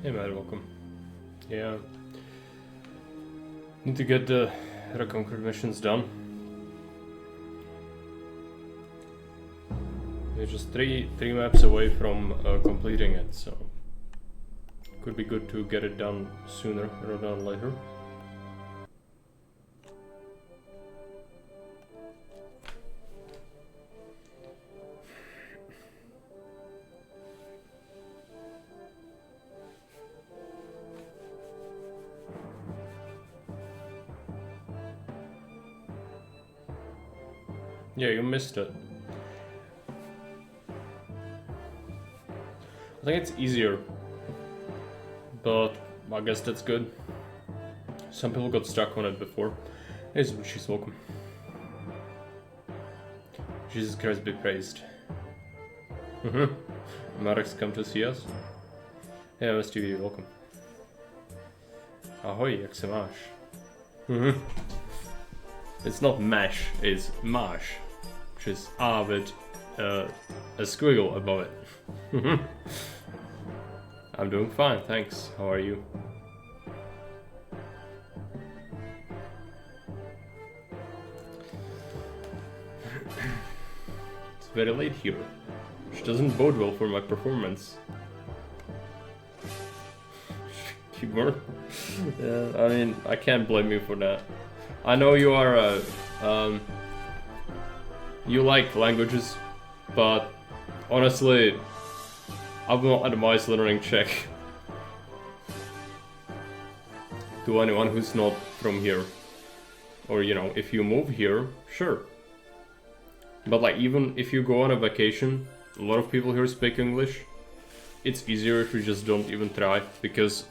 Hey man, welcome. Yeah. Need to get the Reconquered missions done. We're just three maps away from completing it, so could be good to get it done sooner rather than later. Yeah, you missed it. I think it's easier, but I guess that's good. Some people got stuck on it before. Hey, she's welcome. Jesus Christ be praised. Marek's come to see us. Yeah, Mr. welcome. Ahoy, jak se máš? It's not mash, it's mash, which is A with a squiggle above it. I'm doing fine, thanks. How are you? It's very late here, which doesn't bode well for my performance. Keyboard? Yeah, I mean, I can't blame you for that. I know you are you like languages, but honestly, I will advise learning Czech to anyone who's not from here. Or, you know, if you move here, sure. But like, even if you go on a vacation, a lot of people here speak English. It's easier if you just don't even try, because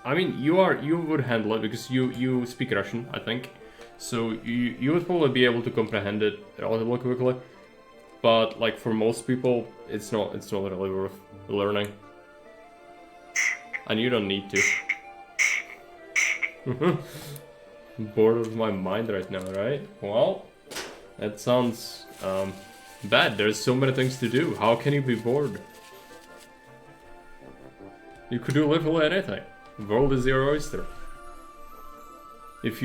I mean, you would handle it because you speak Russian, I think. So you would probably be able to comprehend it relatively quickly. But like for most people, it's not really worth learning. And you don't need to. Bored of my mind right now, right? Well, that sounds bad. There's so many things to do. How can you be bored? You could do literally anything. The world is your oyster. If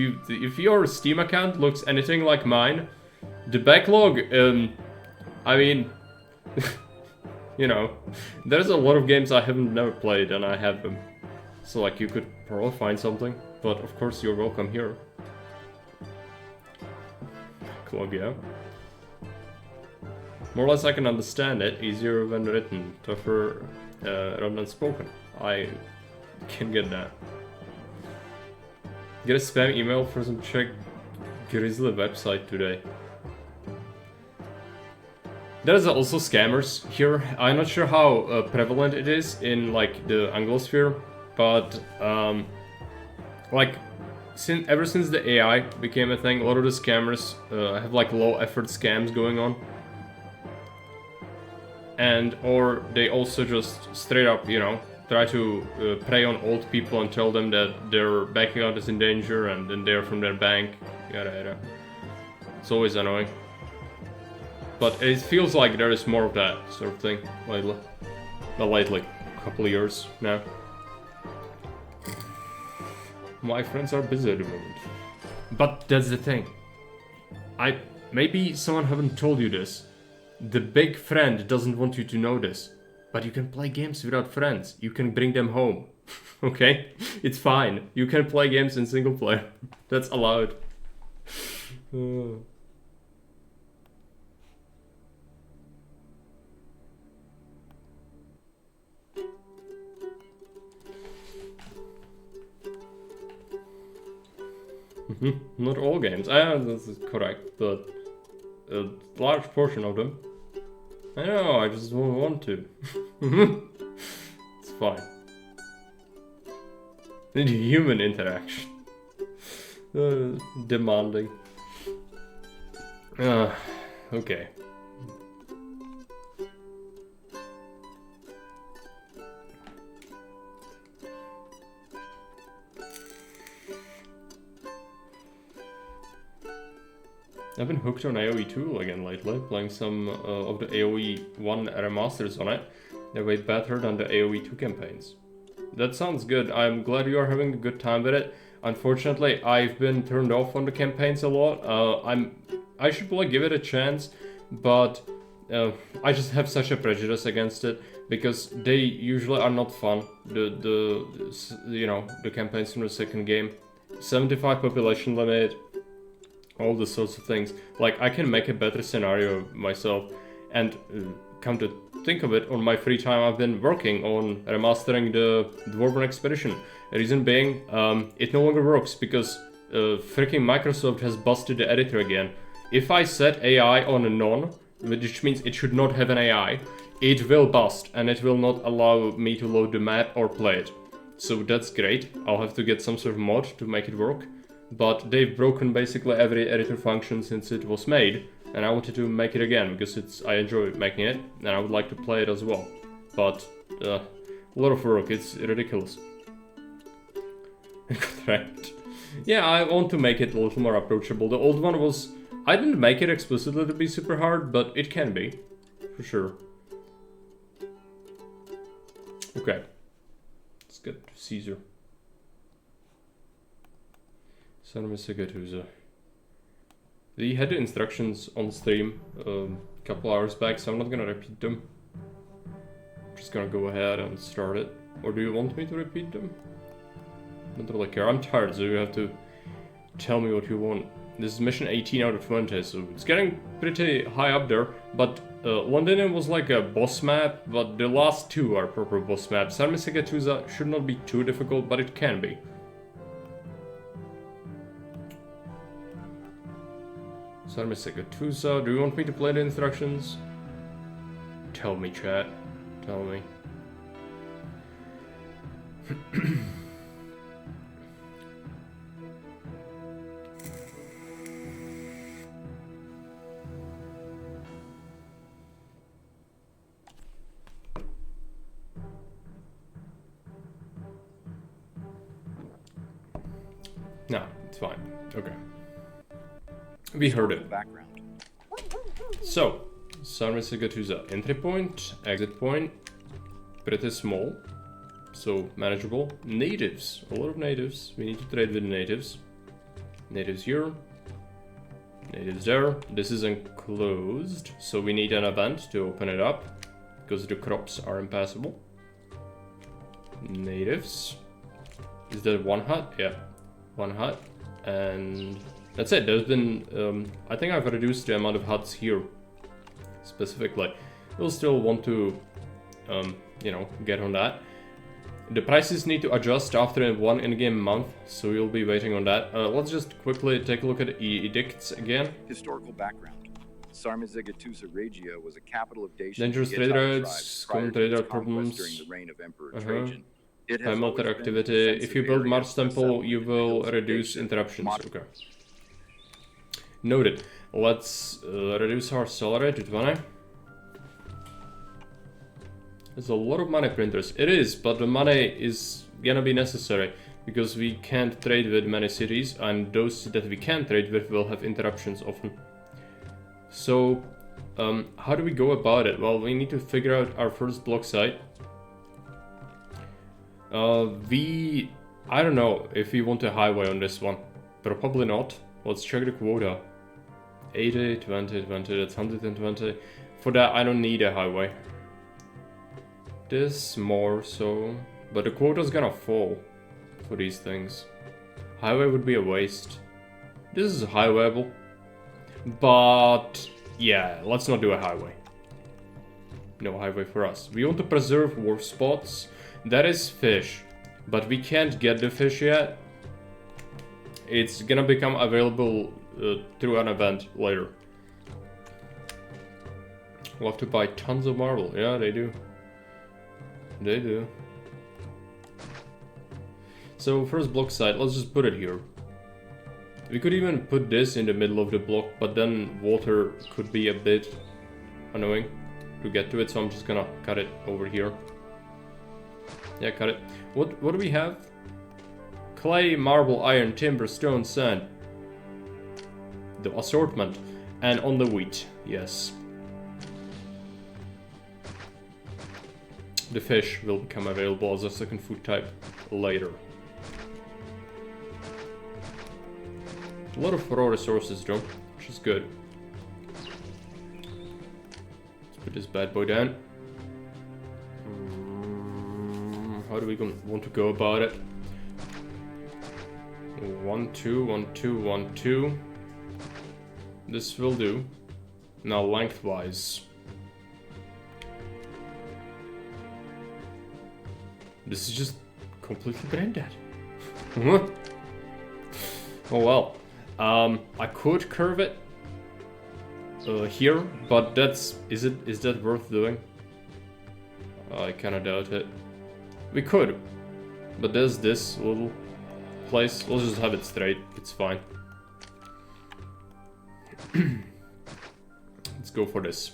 your Steam account looks anything like mine, the backlog, I mean, you know, there's a lot of games I haven't never played and I have them. So like you could probably find something, but of course you're welcome here. Backlog, yeah. More or less I can understand it, easier when written, tougher rather than spoken. I can get that. Get a spam email for some Czech Grizzly website today. There's also scammers here. I'm not sure how prevalent it is in like the Anglosphere, but like ever since the AI became a thing, a lot of the scammers have like low effort scams going on. And or they also just straight up, you know, try to prey on old people and tell them that their bank account is in danger and then they're from their bank, yada yada. It's always annoying. But it feels like there is more of that sort of thing lately. Not lately, a couple of years now. My friends are busy at the moment. But that's the thing. Maybe someone haven't told you this. The big friend doesn't want you to know this. But you can play games without friends. You can bring them home. Okay? It's fine. You can play games in single player. That's allowed. Not all games. This is correct, but a large portion of them. I know, I just don't want to. It's fine. Need human interaction. Demanding. Okay. I've been hooked on AoE 2 again lately, playing some of the AoE 1 remasters on it. They're way better than the AoE 2 campaigns. That sounds good. I'm glad you are having a good time with it. Unfortunately, I've been turned off on the campaigns a lot. I should probably give it a chance, but I just have such a prejudice against it because they usually are not fun. You know, the campaigns from the second game, 75 population limit. All the sorts of things. Like, I can make a better scenario myself, and come to think of it, on my free time I've been working on remastering the Dwarven Expedition. The reason being, it no longer works because freaking Microsoft has busted the editor again. If I set AI on a none, which means it should not have an AI, it will bust and it will not allow me to load the map or play it. So that's great. I'll have to get some sort of mod to make it work. But they've broken basically every editor function since it was made. and I wanted to make it again because I enjoy making it, and I would like to play it as well. But a lot of work, it's ridiculous. Correct. Yeah, I want to make it a little more approachable. The old one was... I didn't make it explicitly to be super hard, but it can be. For sure. Okay. Let's get to Caesar. Sarmizegetusa. We had the instructions on stream a couple hours back, so I'm not gonna repeat them. I'm just gonna go ahead and start it. Or do you want me to repeat them? I don't really care. I'm tired, so you have to tell me what you want. This is mission 18 out of 20, so it's getting pretty high up there. But Londinium was like a boss map, but the last two are proper boss maps. Sarmizegetusa should not be too difficult, but it can be. Sarmizegetusa, do you want me to play the instructions? Tell me, chat. Tell me. No, it's fine. Okay. We heard it. So, Sarmizegetusa, entry point, exit point, pretty small, so manageable. Natives, a lot of natives. We need to trade with natives. Natives here, natives there. This is enclosed, so we need an event to open it up because the crops are impassable. Natives. Is that one hut? Yeah. One hut, and that's it. There's been, I think I've reduced the amount of huts here, specifically. We'll still want to, you know, get on that. The prices need to adjust after one in-game month, so we'll be waiting on that. Let's just quickly take a look at the edicts again. Historical background. Sarmizegetusa Regia was a capital of Dacian Dangerous trade routes, common trade route problems. During the reign of Emperor Trajan. High military activity. If you build Mars Temple, you will reduce interruptions. Okay. Noted. Let's reduce our salary to 20. There's a lot of money printers. It is, but the money is gonna be necessary because we can't trade with many cities, and those that we can trade with will have interruptions often. So, how do we go about it? Well, we need to figure out our first block site. I don't know if we want a highway on this one. Probably not. Let's check the quota. 80, 20, 20, that's 120. For that, I don't need a highway. This more so. But the quota's gonna fall for these things. Highway would be a waste. This is highwayable. But yeah, let's not do a highway. No highway for us. We want to preserve wharf spots. That is fish, but we can't get the fish yet. It's gonna become available through an event later. We'll have to buy tons of marble. Yeah, they do. They do. So first block site, let's just put it here. We could even put this in the middle of the block, but then water could be a bit annoying to get to it, so I'm just gonna cut it over here. Yeah, cut it. What do we have? Clay, marble, iron, timber, stone, sand. The assortment. And on the wheat, yes. The fish will become available as a second food type later. A lot of raw resources though, which is good. Let's put this bad boy down. How do we want to go about it? 1, 2, 1, 2, 1, 2. This will do. Now lengthwise. This is just completely brain dead. Oh well. I could curve it here, but is that worth doing? I kinda doubt it. We could, but there's this little place. Let's just have it straight. It's fine. go for this.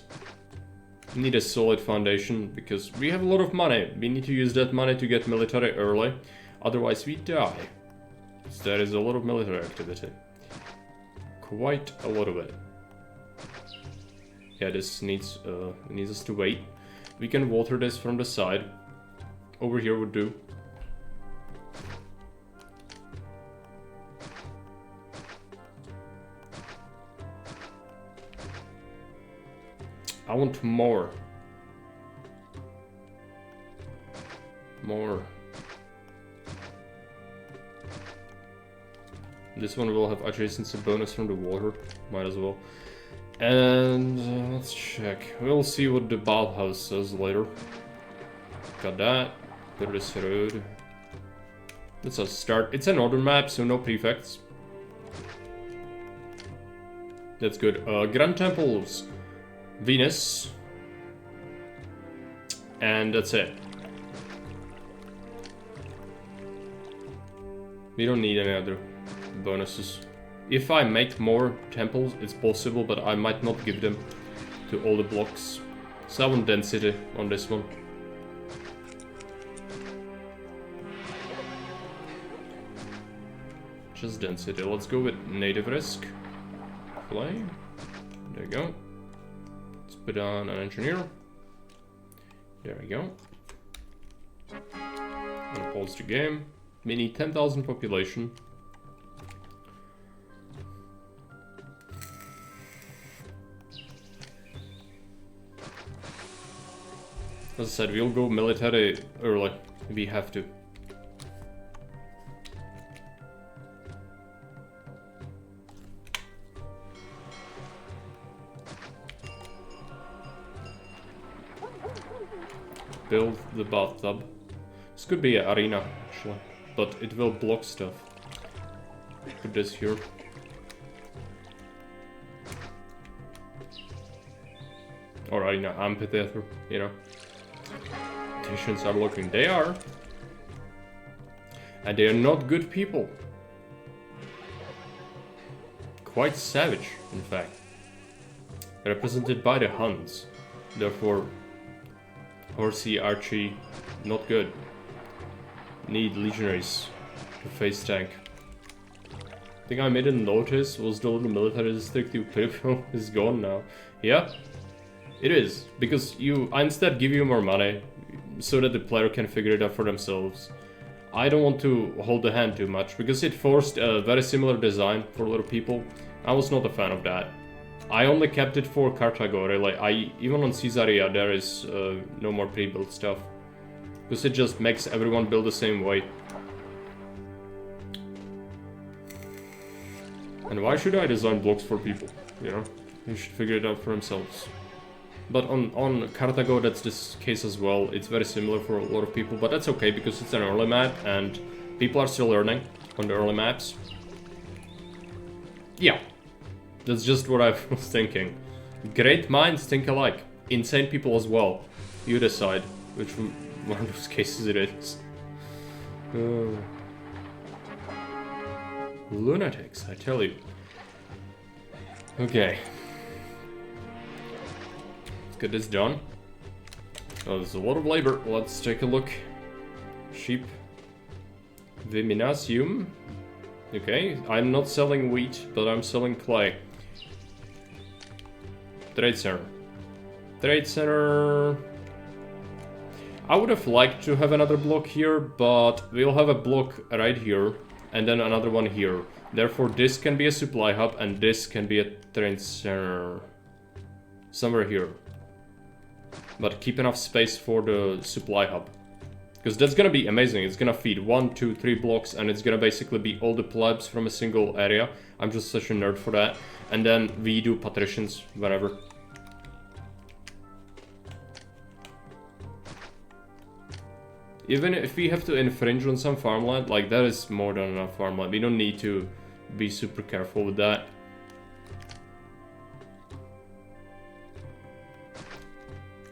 We need a solid foundation because we have a lot of money. We need to use that money to get military early, otherwise we die. So there is a lot of military activity. Quite a lot of it. Yeah, this needs us to wait. We can water this from the side. Over here would do. I want more. More. This one will have adjacency bonus from the water. Might as well. And let's check. We'll see what the bathhouse says later. Got that. There is road. Let's just start. It's a northern map, so no prefects. That's good. Grand Temples. Venus. And that's it. We don't need any other bonuses. If I make more temples, it's possible, but I might not give them to all the blocks. So I want density on this one. Just density. Let's go with native risk. Play. There you go. Let's put on an engineer. There we go. I'm gonna pause the game. We need 10,000 population. As I said, we'll go military early. We have to. Build the bathtub. This could be an arena, actually, but it will block stuff. Put this here. Or arena amphitheater, you know. Politicians are looking. They are. And they are not good people. Quite savage, in fact. Represented by the Huns. Therefore, horsey, archery, not good. Need legionaries to face tank. Thing I made a notice was the little military district you put is gone now. Yeah, it is. Because I instead give you more money so that the player can figure it out for themselves. I don't want to hold the hand too much because it forced a very similar design for a lot of people. I was not a fan of that. I only kept it for Carthago, really. Even on Caesarea there is no more pre-built stuff. Because it just makes everyone build the same way. And why should I design blocks for people, you know? They should figure it out for themselves. But on Carthago that's the case as well. It's very similar for a lot of people, but that's okay because it's an early map and people are still learning on the early maps. Yeah. That's just what I was thinking. Great minds think alike. Insane people as well. You decide which one of those cases it is. Lunatics, I tell you. Okay. Let's get this done. Oh, there's a lot of labor. Let's take a look. Sheep. Viminasium. Okay, I'm not selling wheat, but I'm selling clay. Trade center. Trade center. I would have liked to have another block here, but we'll have a block right here and then another one here. Therefore, this can be a supply hub and this can be a trade center. Somewhere here. But keep enough space for the supply hub. Because that's gonna be amazing. It's gonna feed 1, 2, 3 blocks and it's gonna basically be all the plebs from a single area. I'm just such a nerd for that. And then we do patricians whenever. Even if we have to infringe on some farmland, like that is more than enough farmland. We don't need to be super careful with that.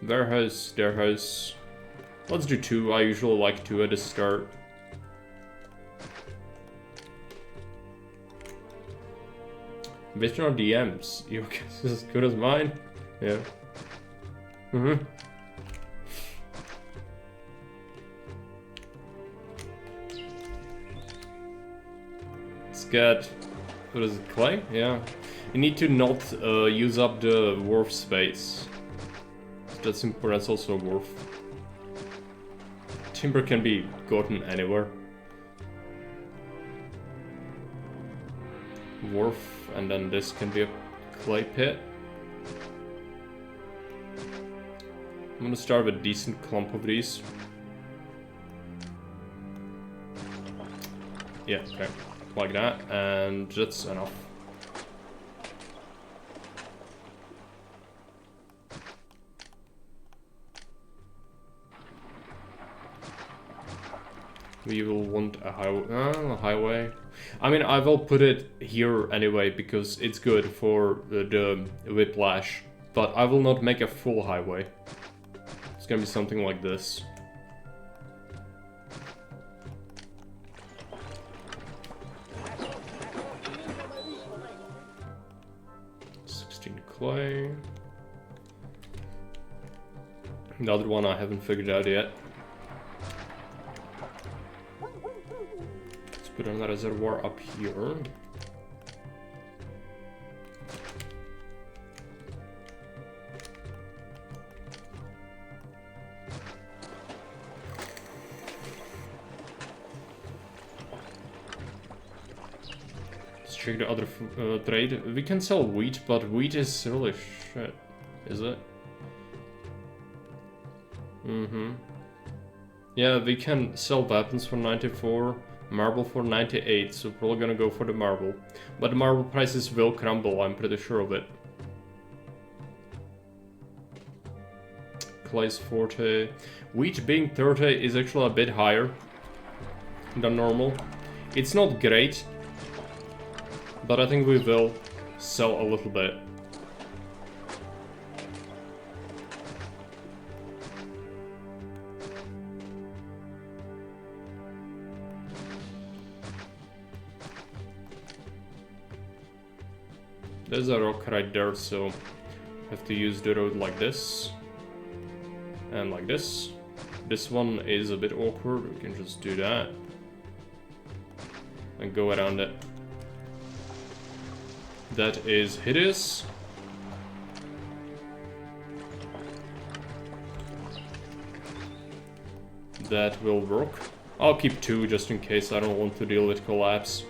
Warehouse, their house. Let's do 2. I usually like 2 at the start. Vision or DMs? Your guess is as good as mine. Yeah. Mm-hmm. Let's get... what is it, clay? Yeah. You need to not use up the wharf space. That's important, that's also a wharf. Timber can be gotten anywhere. Wharf, and then this can be a clay pit. I'm gonna start with a decent clump of these. Yeah, okay. Like that, and that's enough. We will want a highway. I mean, I will put it here anyway because it's good for the whiplash. But I will not make a full highway. It's gonna be something like this. Clay. The other one I haven't figured out yet. Let's put another reservoir up here. Check the other trade. We can sell wheat, but wheat is really shit. Is it? Mm-hmm. Yeah, we can sell weapons for 94, marble for 98, so probably gonna go for the marble. But the marble prices will crumble, I'm pretty sure of it. Clay's 40. Wheat being 30 is actually a bit higher than normal. It's not great, but I think we will sell a little bit. There's a rock right there, so I have to use the road like this. And like this. This one is a bit awkward, we can just do that. And go around it. That is hideous. That will work. I'll keep 2 just in case I don't want to deal with collapse.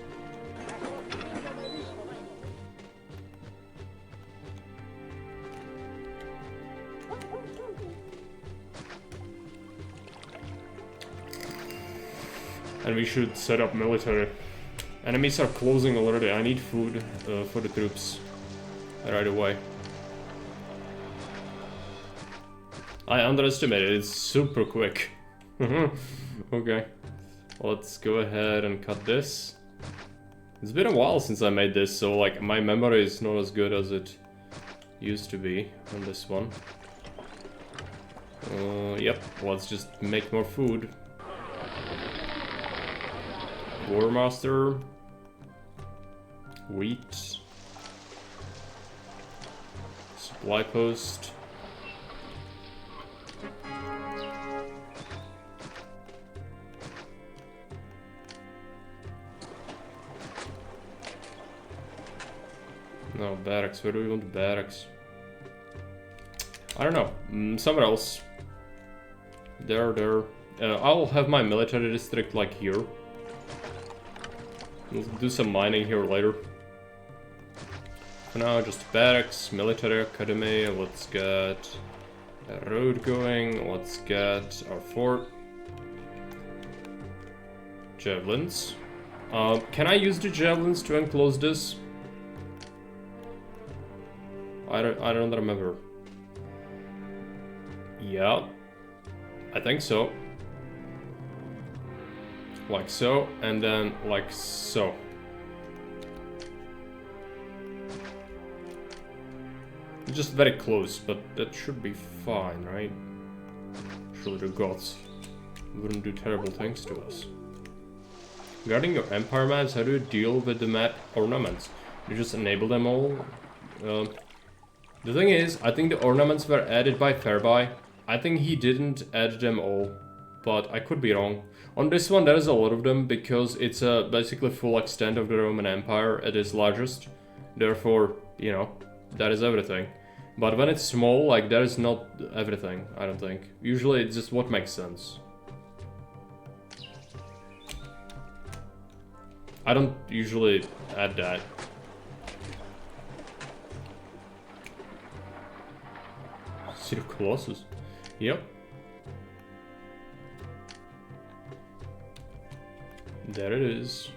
And we should set up military. Enemies are closing already. I need food for the troops right away. I underestimated. It's super quick. Okay. Let's go ahead and cut this. It's been a while since I made this, so like my memory is not as good as it used to be on this one. Yep. Let's just make more food. War Master, wheat, supply post, no barracks. Where do we want barracks? I don't know. Somewhere else. There. I'll have my military district like here. We'll do some mining here later. For now, just barracks, military academy. Let's get a road going. Let's get our fort. Javelins. Can I use the javelins to enclose this? I don't remember. Yeah, I think so. Like so, and then like so. Just very close, but that should be fine, right? Surely the gods wouldn't do terrible things to us. Regarding your empire maps, how do you deal with the map ornaments? You just enable them all? The thing is, I think the ornaments were added by Fairbuy. I think he didn't add them all, but I could be wrong. On this one, there is a lot of them because it's basically full extent of the Roman Empire at its largest. Therefore, you know, that is everything. But when it's small, like, that is not everything, I don't think. Usually it's just what makes sense. I don't usually add that. City of Colossus. Yep. There it is.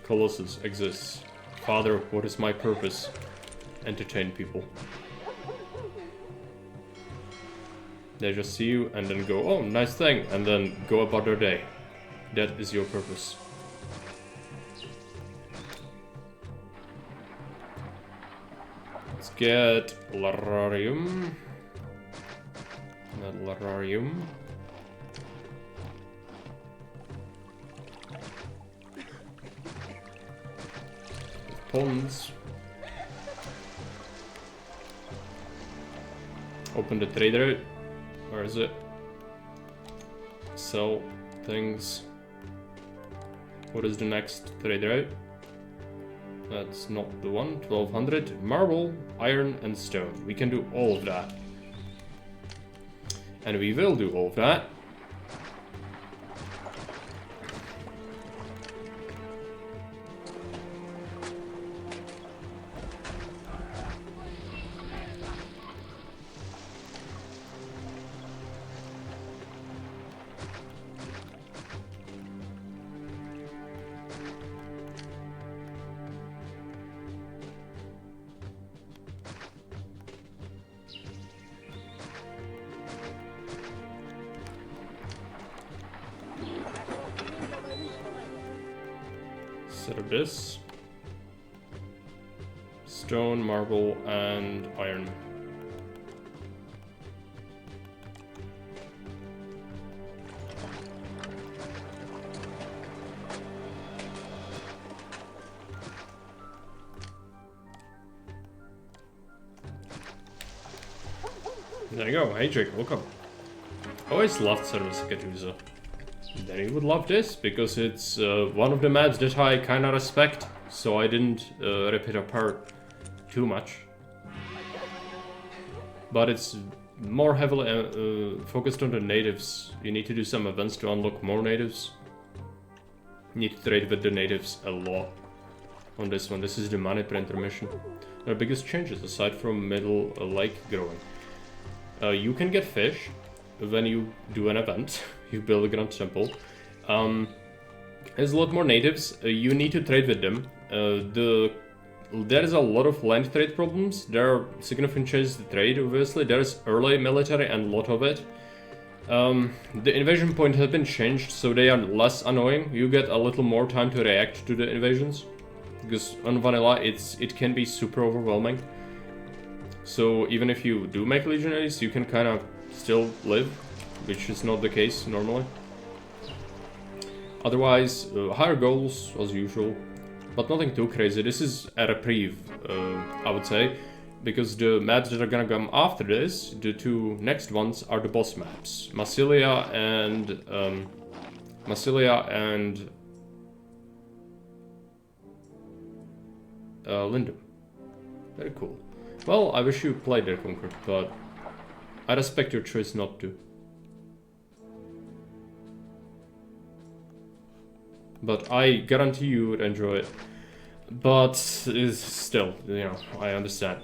Colossus exists. Father, what is my purpose? Entertain people. They just see you and then go, oh, nice thing, and then go about their day. That is your purpose. Let's get Lararium. Not Lararium. Ponds. Open the trader. Where is it? Sell things. What is the next trader out? That's not the one. 1200. Marble, iron, and stone. We can do all of that. And we will do all of that. Set of this. Stone, marble, and iron. There you go. Hey Jake, welcome. Always loved Sarmizegetusa. Then you would love this, because it's one of the maps that I kinda respect, so I didn't rip it apart too much. But it's more heavily focused on the natives. You need to do some events to unlock more natives. You need to trade with the natives a lot on this one. This is the money printer mission. Our biggest changes, aside from middle lake growing. You can get fish when you do an event. You build a grand temple. There's a lot more natives. You need to trade with them. There is a lot of land trade problems. There are significant changes to trade, obviously. There's early military and a lot of it. The invasion point has been changed, so they are less annoying. You get a little more time to react to the invasions. Because on vanilla, it can be super overwhelming. So even if you do make legionaries, you can kind of still live, which is not the case normally. Otherwise, higher goals as usual, but nothing too crazy. This is a reprieve, I would say, because the maps that are gonna come after this, the two next ones, are the boss maps. Massilia and Lindum. Very cool. Well, I wish you played Reconquered, but I respect your choice not to. But I guarantee you would enjoy it. But still, you know, I understand.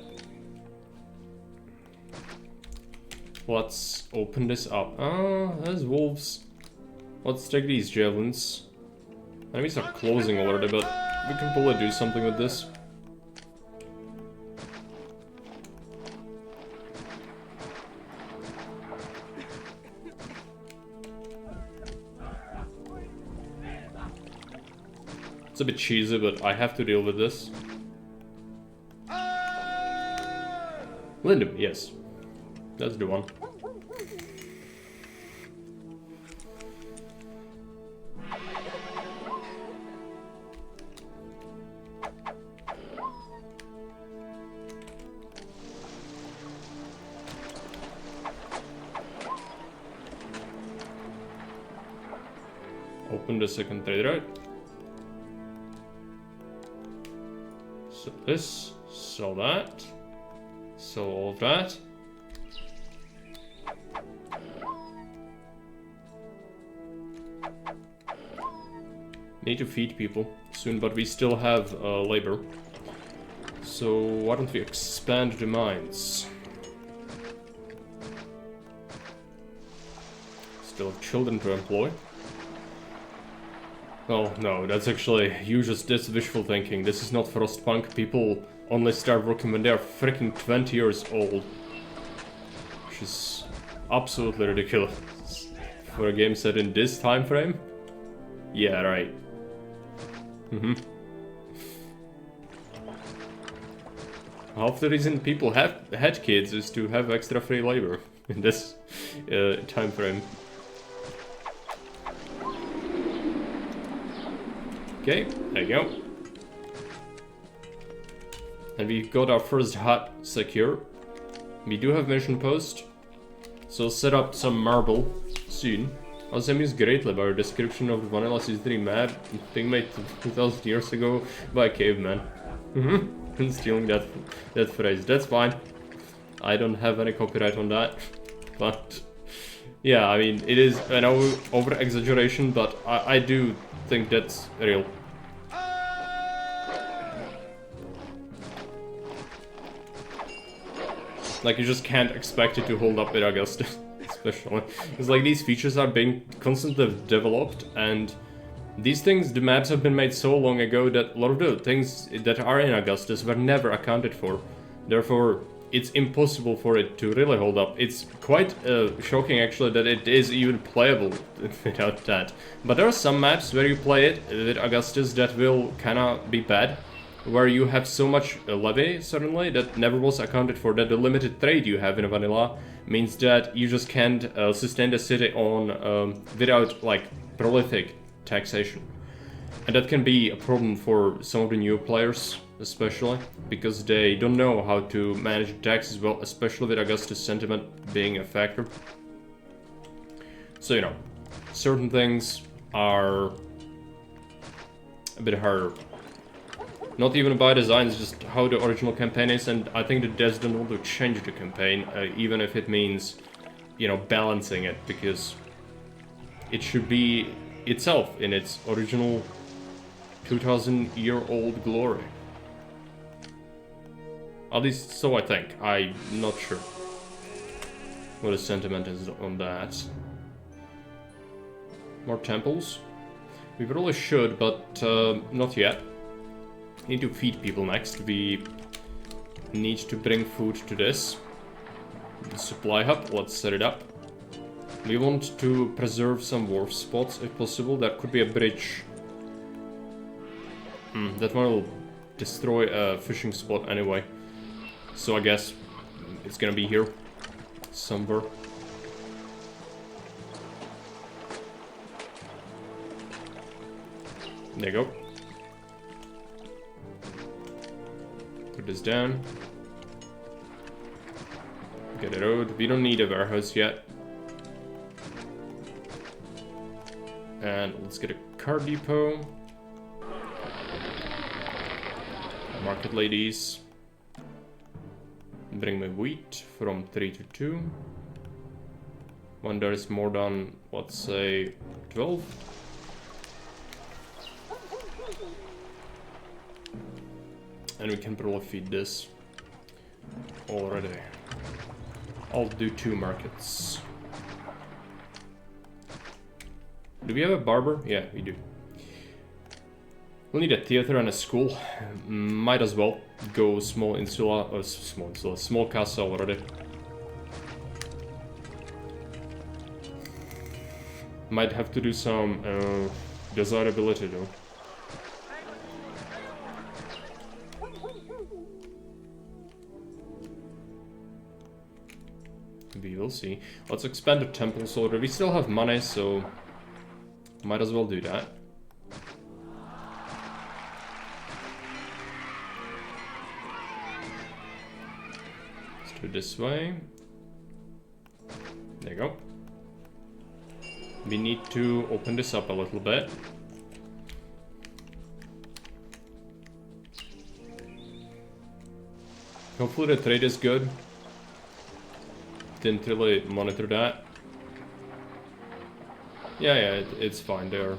Let's open this up. Ah, there's wolves. Let's take these javelins. Enemies are closing already, but we can probably do something with this. It's a bit cheesy, but I have to deal with this. Lindum, yes. That's the one. open the second trade route. Sell this, sell that, sell all of that. Need to feed people soon, but we still have labor. So why don't we expand the mines? Still have children to employ. Oh no, that's actually, that's wishful thinking. This is not Frostpunk. People only start working when they're freaking 20 years old. Which is absolutely ridiculous. For a game set in this time frame? Yeah, right. Half the reason people had kids is to have extra free labor in this time frame. Okay, there you go. And we got our first hut secure. We do have mission post, so set up some marble soon. I was amused greatly by your description of the vanilla C3 map being made 2000 years ago by a caveman. Stealing that phrase. That's fine. I don't have any copyright on that. But yeah, I mean, it is an over-exaggeration, but I do think that's real. Like, you just can't expect it to hold up with Augustus. Especially. It's like these features are being constantly developed, and these things, the maps have been made so long ago that a lot of the things that are in Augustus were never accounted for. Therefore, it's impossible for it to really hold up. It's quite shocking actually that it is even playable without that. But there are some maps where you play it with Augustus that will kinda be bad. Where you have so much levy, suddenly, that never was accounted for, that the limited trade you have in vanilla means that you just can't sustain the city on without, like, prolific taxation. And that can be a problem for some of the new players, especially, because they don't know how to manage taxes well, especially with Augustus sentiment being a factor. So, you know, certain things are a bit harder. Not even by design, it's just how the original campaign is, and I think the devs don't want to change the campaign, even if it means, you know, balancing it, because it should be itself in its original 2000-year-old glory. At least so I think. I'm not sure what the sentiment is on that. More temples? We probably should, but not yet. Need to feed people next. We need to bring food to this. The supply hub, let's set it up. We want to preserve some wharf spots if possible. There could be a bridge. That one will destroy a fishing spot anyway. So I guess it's gonna be here somewhere. There you go. Put this down. Get a road. We don't need a warehouse yet. And let's get a car depot. Market ladies. Bring my wheat from 3 to 2. When there is more than, let's say, 12. And we can probably feed this already. I'll do 2 markets. Do we have a barber? Yeah, we do. We'll need a theater and a school. Might as well go small castle already. Might have to do some desirability though. We will see. Let's expand the temples order. We still have money, so might as well do that. Let's do it this way. There you go. we need to open this up a little bit. Hopefully the trade is good. Didn't really monitor that. Yeah, it's fine. They're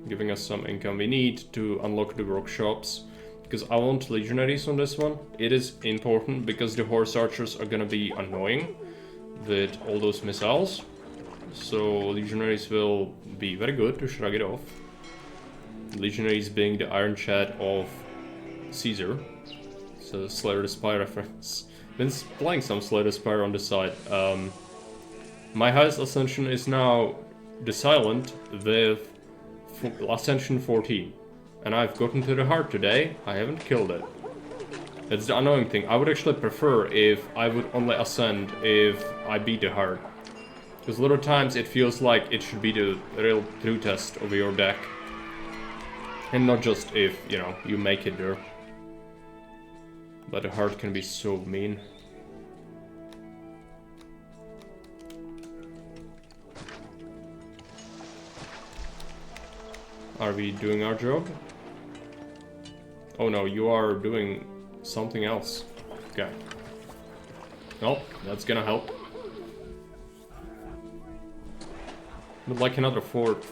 giving us some income. We need to unlock the workshops, because I want legionaries on this one. It is important because the horse archers are gonna be annoying with all those missiles. So legionaries will be very good to shrug it off. Legionaries being the Iron Chad of Caesar. So Slayer the Spy reference. Been playing some Slayer the Spy on the side. My highest ascension is now the Silent with Ascension 14. And I've gotten to the heart today. I haven't killed it. That's the annoying thing. I would actually prefer if I would only ascend if I beat the heart. Because a lot of times it feels like it should be the real true test of your deck. And not just if, you know, you make it there. But the heart can be so mean. Are we doing our job? Oh no, you are doing something else. Okay. Well, that's gonna help. Would like another fort.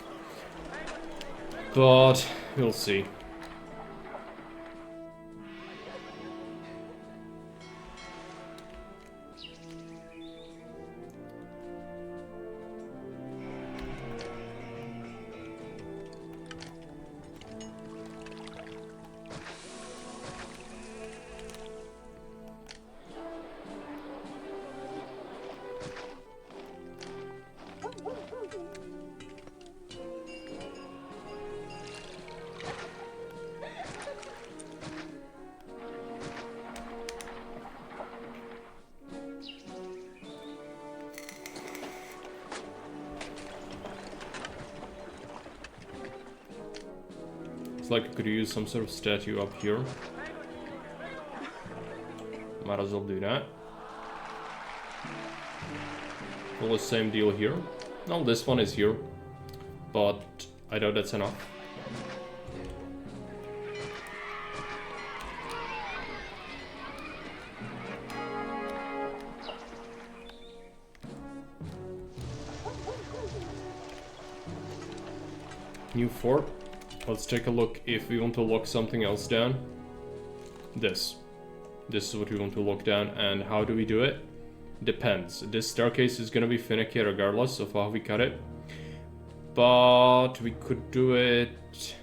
But we'll see. It's like I could use some sort of statue up here. Might as well do that. Well, the same deal here. No, this one is here. But I doubt that's enough. New fort. Let's take a look if we want to lock something else down. This is what we want to lock down, and how do we do it? Depends. This staircase is gonna be finicky regardless of how we cut it. But we could do it...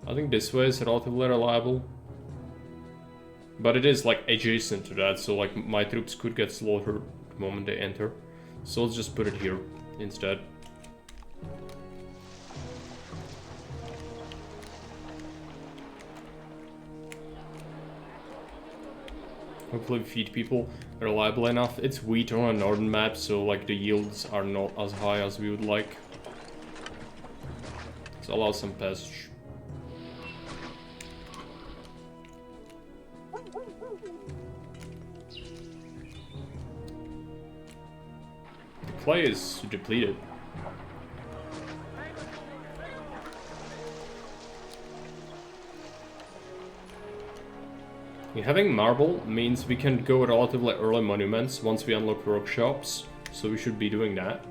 I think this way is relatively reliable. But it is like adjacent to that, so like my troops could get slaughtered the moment they enter. So let's just put it here instead. Hopefully feed people reliable enough. It's wheat on a northern map, so like the yields are not as high as we would like. Let's allow some passage. The clay is depleted. Having marble means we can go relatively early monuments once we unlock workshops, so we should be doing that.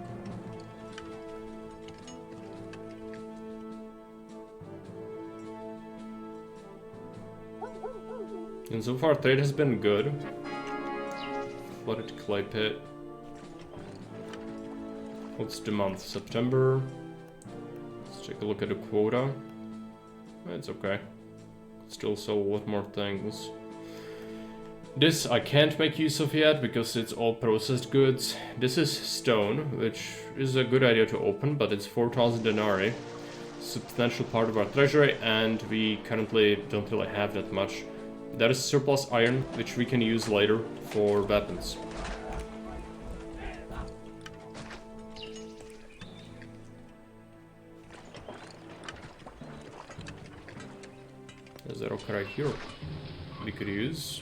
And so far trade has been good. Flooded clay pit. What's the month? September. Let's take a look at the quota. It's okay. Still sell a lot more things. This I can't make use of yet because it's all processed goods. This is stone, which is a good idea to open, but it's 4,000 denarii. Substantial part of our treasury, and we currently don't really have that much. There is surplus iron, which we can use later for weapons. There's a rock right here we could use.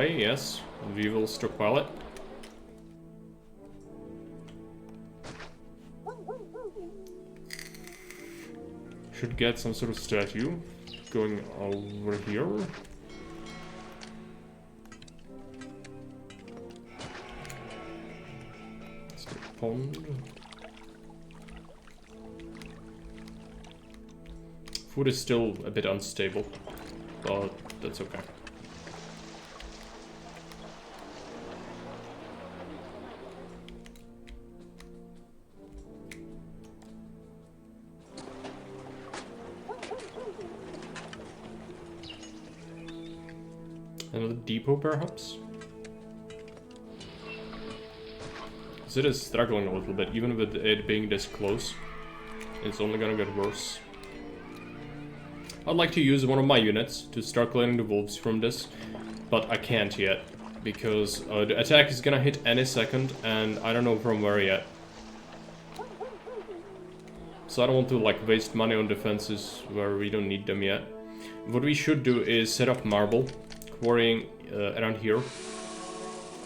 highway, yes. We will stockpile it. Should get some sort of statue going over here. It's the pond. Food is still a bit unstable, but that's okay. Another depot, perhaps? Because it is struggling a little bit, even with it being this close. It's only gonna get worse. I'd like to use one of my units to start clearing the wolves from this, but I can't yet, because the attack is gonna hit any second, and I don't know from where yet. So I don't want to like waste money on defenses where we don't need them yet. What we should do is set up marble, quarrying around here.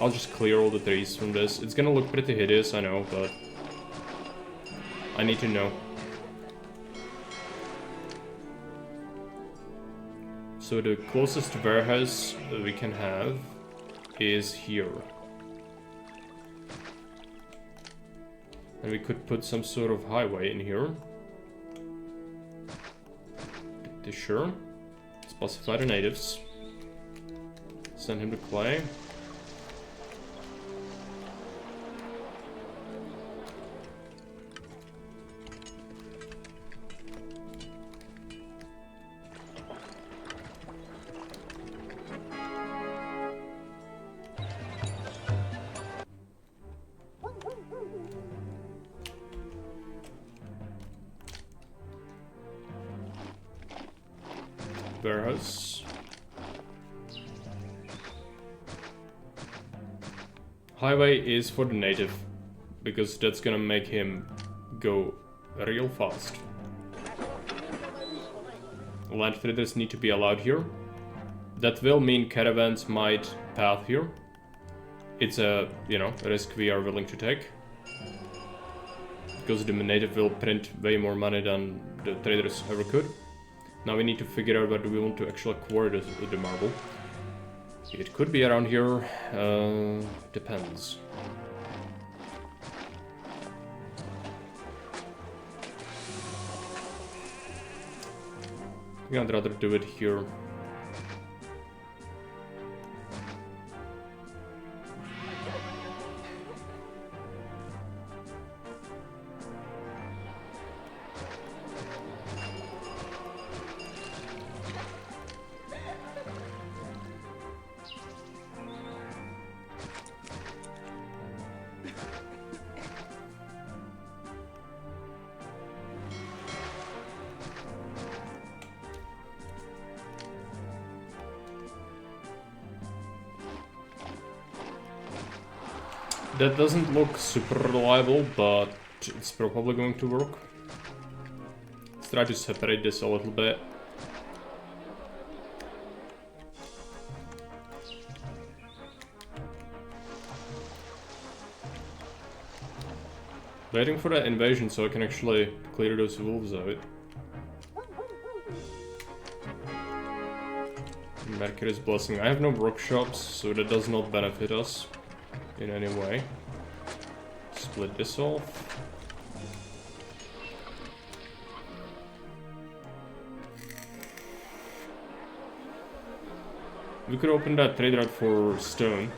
I'll just clear all the trees from this. It's gonna look pretty hideous, I know, but I need to know. So the closest warehouse that we can have is here. And we could put some sort of highway in here. Pretty sure. Specify the natives. Send him to clay. Warehouse. Highway is for the native, because that's gonna make him go real fast. Land traders need to be allowed here. That will mean caravans might path here. It's a, you know, a risk we are willing to take. Because the native will print way more money than the traders ever could. Now we need to figure out whether we want to actually acquire the marble. It could be around here, depends. I think I'd rather do it here. That doesn't look super reliable, but it's probably going to work. Let's try to separate this a little bit. Waiting for that invasion so I can actually clear those wolves out. Mercury's blessing. I have no workshops, so that does not benefit us in any way. Split this off. We could open that trade route for stone.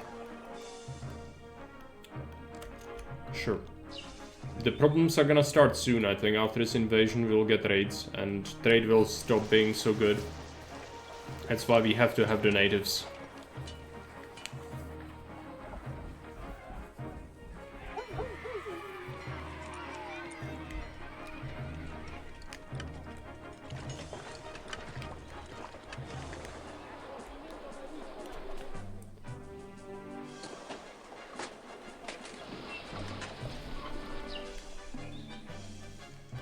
Sure. The problems are gonna start soon, I think. After this invasion we'll get raids and trade will stop being so good. That's why we have to have the natives.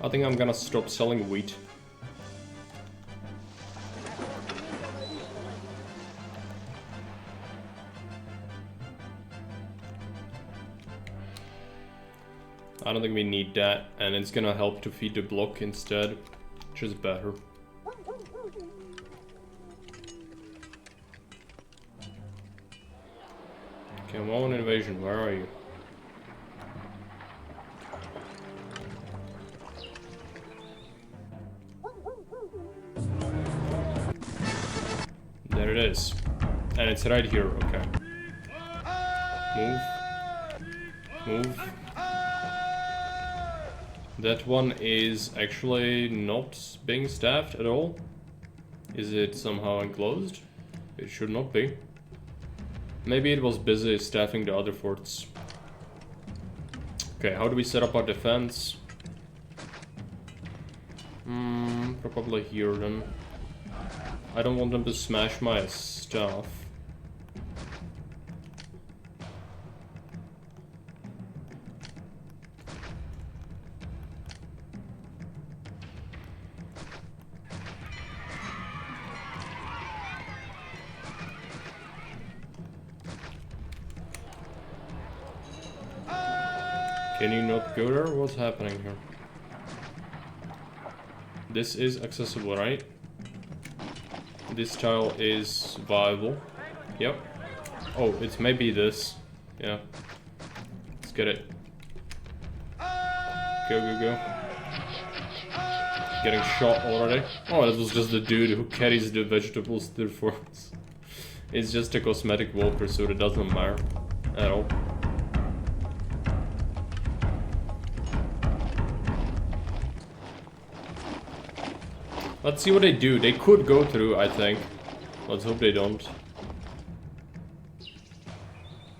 I think I'm gonna stop selling wheat. I don't think we need that, and it's gonna help to feed the block instead, which is better. Come on, invasion, where are you? There it is. And it's right here, okay. Move. Move. That one is actually not being staffed at all. Is it somehow enclosed? It should not be. Maybe it was busy staffing the other forts. Okay, how do we set up our defense? Probably here then. I don't want them to smash my stuff. Can you not go there? What's happening here? This is accessible, right? This tile is viable. Yep. Oh, it's maybe this. Yeah. Let's get it. Go, go, go. Getting shot already. Oh, that was just the dude who carries the vegetables to the forts. It's just a cosmetic walker, so it doesn't matter at all. Let's see what they do. They could go through, I think. Let's hope they don't.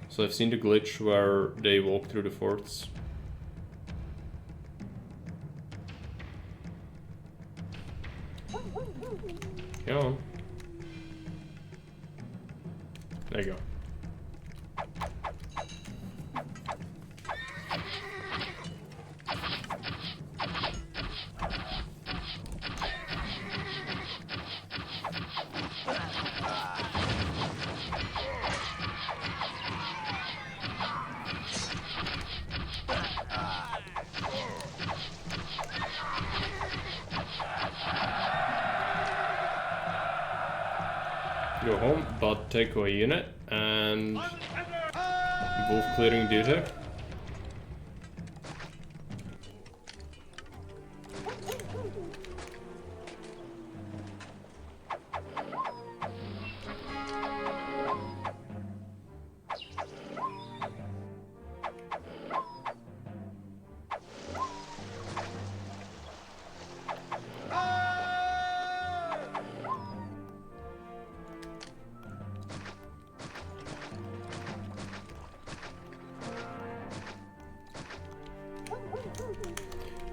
So I've seen the glitch where they walk through the forts. Come on. There you go. Go home, but take away unit and wolf clearing duty.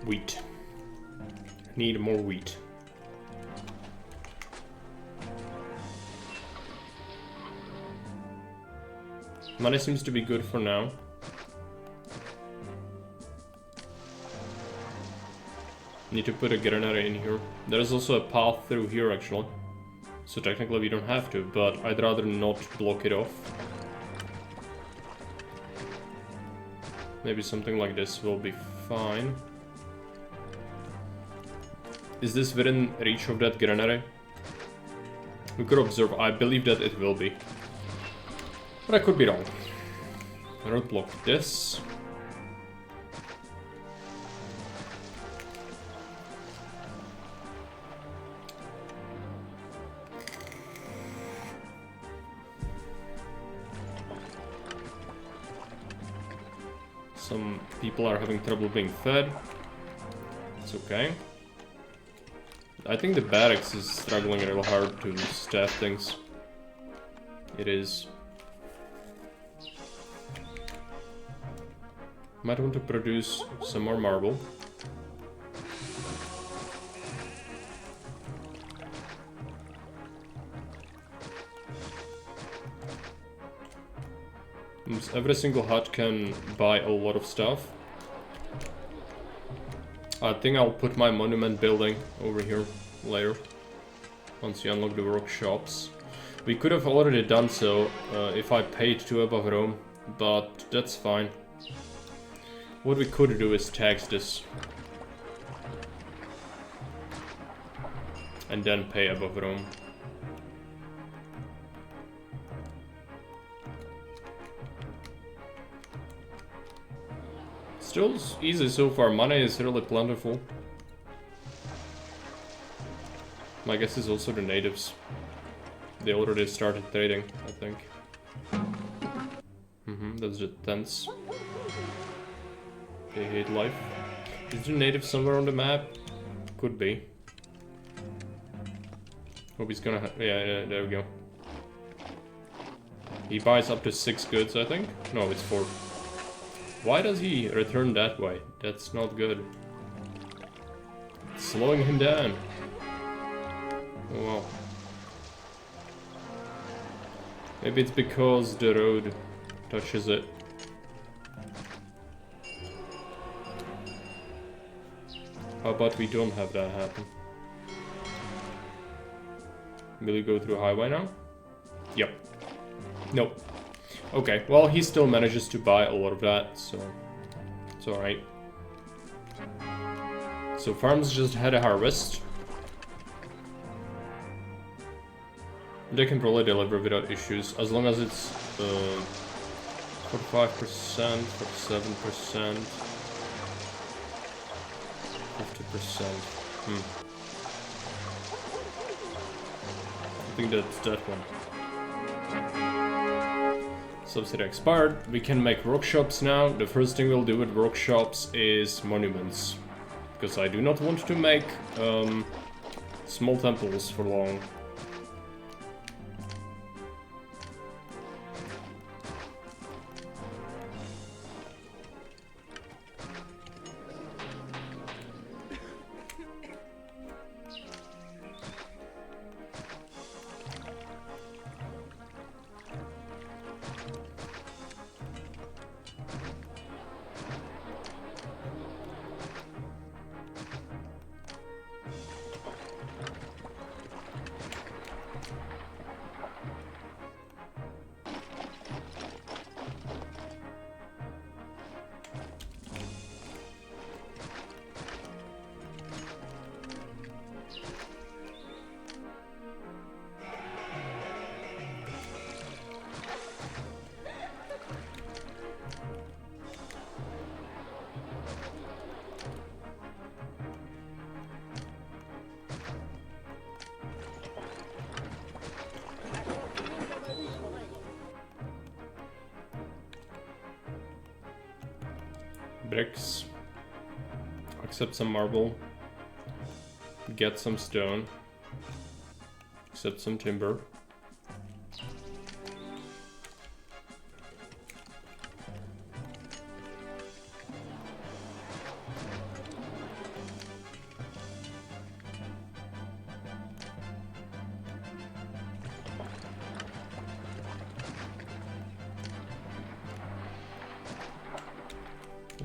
Wheat. Need more wheat. Money seems to be good for now. Need to put a granary in here. There is also a path through here actually. So technically we don't have to, but I'd rather not block it off. Maybe something like this will be fine. Is this within reach of that granary? We could observe. I believe that it will be. But I could be wrong. Roadblock this. Some people are having trouble being fed. It's okay. I think the barracks is struggling real hard to staff things. It is. Might want to produce some more marble. Every single hut can buy a lot of stuff. I think I'll put my monument building over here later, once you unlock the workshops. We could have already done so if I paid to above Rome, but that's fine. What we could do is tax this. And then pay above Rome. Still easy so far. Money is really plentiful. My guess is also the natives. They already started trading, I think. That's the tents. They hate life. Is the native somewhere on the map? Could be. Hope he's gonna yeah, there we go. He buys up to 6 goods, I think? No, it's 4. Why does he return that way? That's not good. It's slowing him down. Oh wow. Maybe it's because the road touches it. How about we don't have that happen? Will you go through highway now? Yep. Nope. Okay, well he still manages to buy a lot of that, so it's alright. So farms just had a harvest. They can probably deliver without issues, as long as it's 45%, 47%, 50%. I think that's that one. Subsidy expired. We can make workshops now. The first thing we'll do with workshops is monuments, because I do not want to make small temples for long. Bricks. Accept some marble. Get some stone. Accept some timber.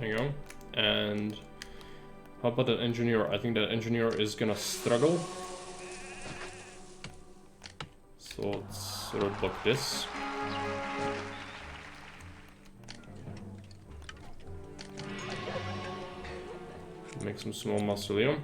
There you go. And how about that engineer? I think that engineer is gonna struggle. So let's roadblock this. Make some small mausoleum.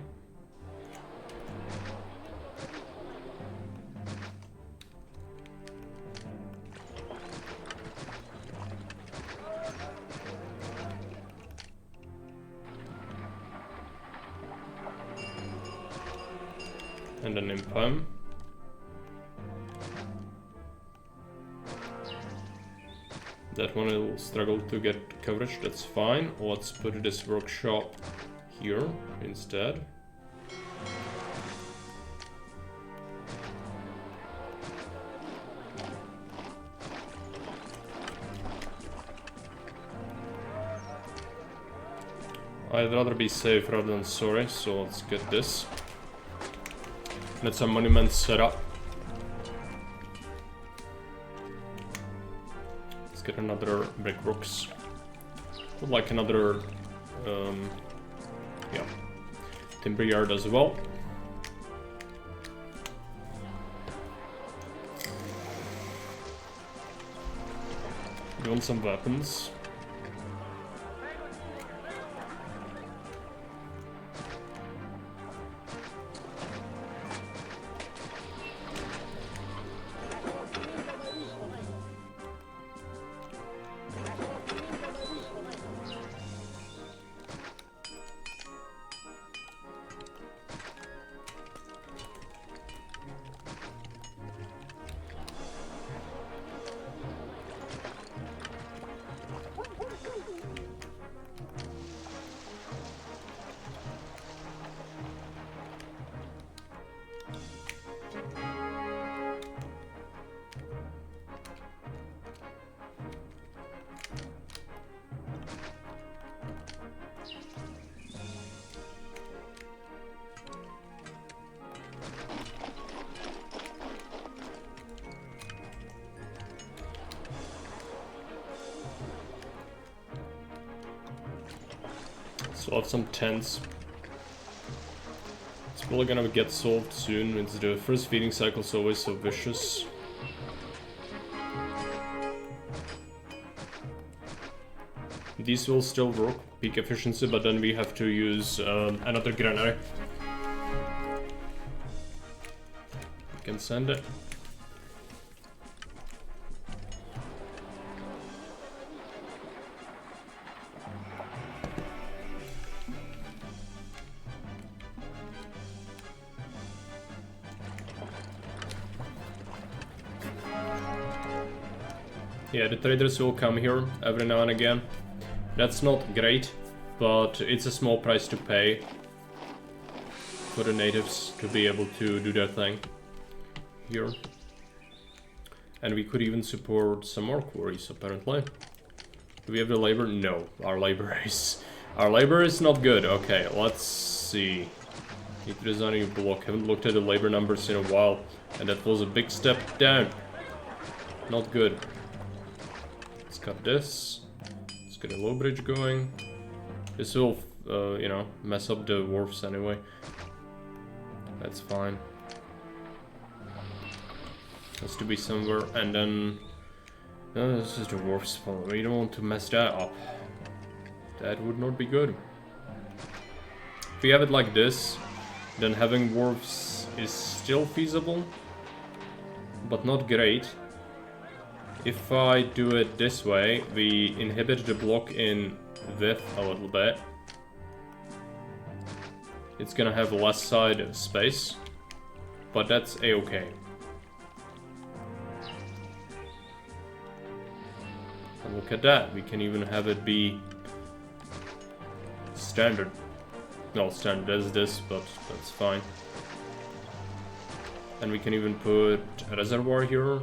And an impound. That one will struggle to get coverage, that's fine. Let's put this workshop here instead. I'd rather be safe rather than sorry, so let's get this. Let's have monuments set up. Let's get another brickworks. Would like another, yeah, timber yard as well. You want some weapons? Still have some tents. It's probably gonna get solved soon. It's the first feeding cycle is always so vicious. These will still work, peak efficiency, but then we have to use another granary. We can send it. Yeah, the traders will come here every now and again. That's not great, but it's a small price to pay for the natives to be able to do their thing here. And we could even support some more quarries, apparently. Do we have the labor? No, our labor is not good. Okay, let's see. Need to design a new block. Haven't looked at the labor numbers in a while, and that was a big step down. Not good. Let's cut this. Get a low bridge going. This will, you know, mess up the wharfs anyway. That's fine. Has to be somewhere, and then this is the wharf spawn. We don't want to mess that up. That would not be good. If we have it like this, then having wharfs is still feasible, but not great. If I do it this way, we inhibit the block in width a little bit. It's gonna have less side space, but that's a-okay. And look at that, we can even have it be standard. No, standard as this, but that's fine. And we can even put a reservoir here.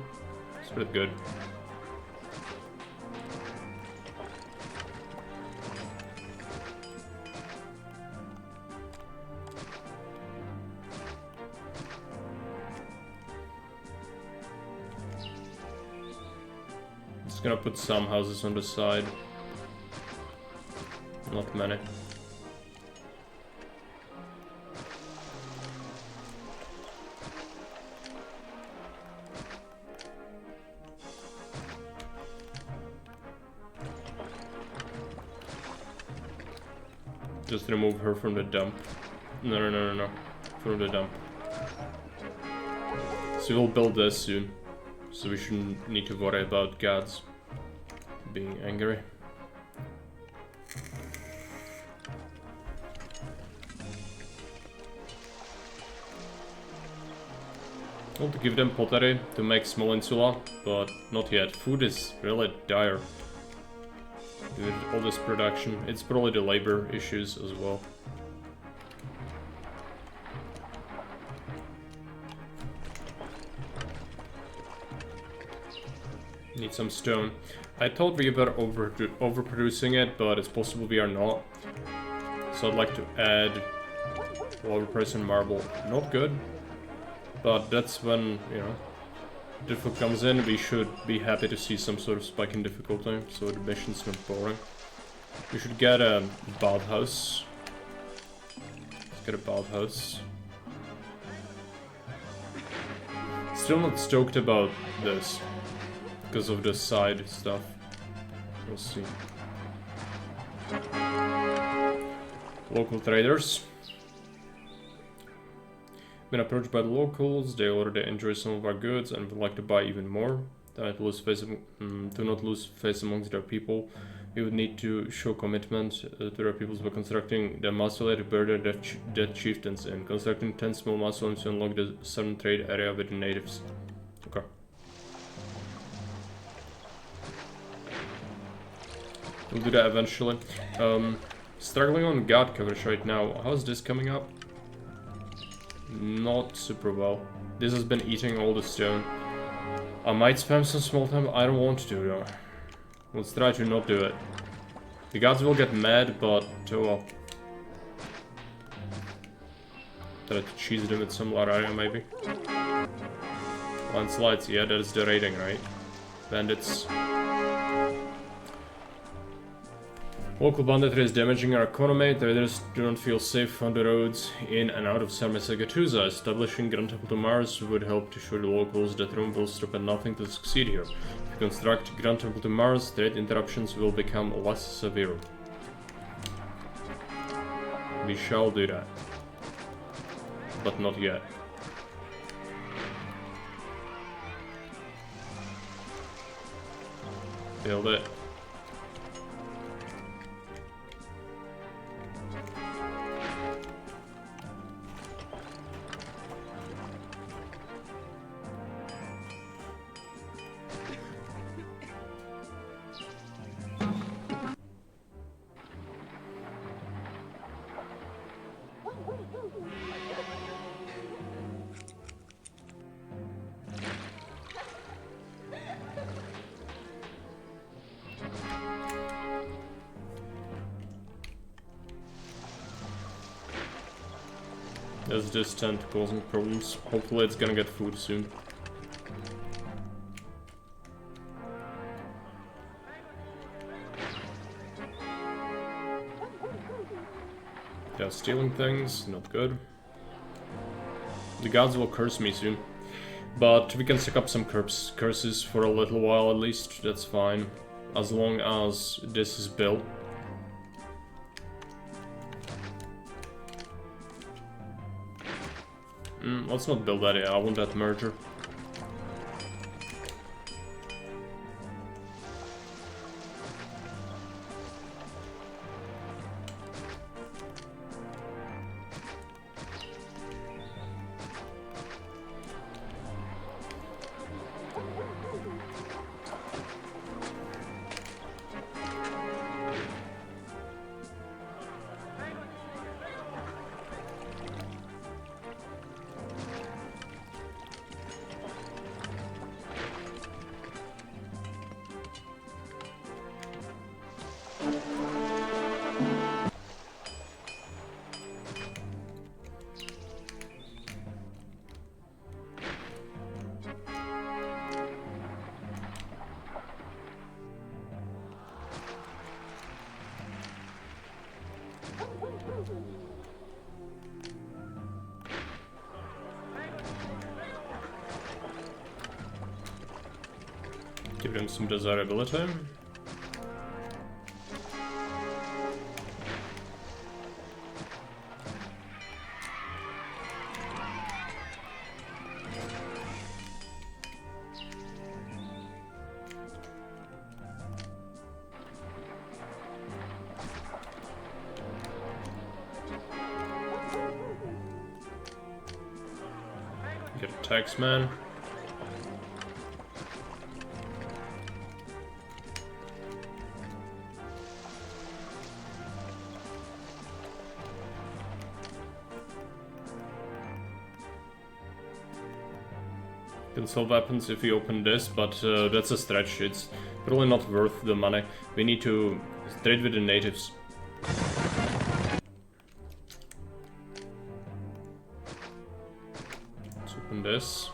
It's pretty good. Just gonna put some houses on the side. Not many. Just remove her from the dump. No. From the dump. So we'll build this soon. So we shouldn't need to worry about gods being angry. I want to give them pottery to make small insula, but not yet. Food is really dire. With all this production, it's probably the labor issues as well. Need some stone. I thought we were overproducing it, but it's possible we are not. So I'd like to add overpriced marble. Not good, but that's when, you know, difficulty comes in. We should be happy to see some sort of spike in difficulty, so the mission's not boring. We should get a bathhouse. Let's get a bathhouse. Still not stoked about this because of the side stuff. We'll see. Local traders. Been approached by the locals. They already enjoy some of our goods and would like to buy even more. To not lose face amongst their people, we would need to show commitment to their peoples by constructing the mausoleum to bury their dead chieftains and constructing 10 small mausoleums to unlock the southern trade area with the natives. Okay. We'll do that eventually. Struggling on god coverage right now. How's this coming up? Not super well. This has been eating all the stone. I might spam some small time. I don't want to though. Let's try to not do it. The gods will get mad, but oh well. Try to cheese them with some area maybe. Landslides, yeah, that is the rating, right? Bandits. Local banditry is damaging our economy. Traders do not feel safe on the roads in and out of Sarmizegetusa. Establishing Grand Temple to Mars would help to show the locals that Rome will stop at nothing to succeed here. If you construct Grand Temple to Mars, trade interruptions will become less severe. We shall do that. But not yet. Build it. There's this tent causing problems. Hopefully it's gonna get food soon. Yeah, stealing things, not good. The gods will curse me soon. But we can suck up some curses for a little while at least, that's fine. As long as this is built. Let's not build that yet, I want that merger. Give him some desirability. Get a taxman. Can sell weapons if we open this, but that's a stretch. It's probably not worth the money. We need to trade with the natives. Let's open this.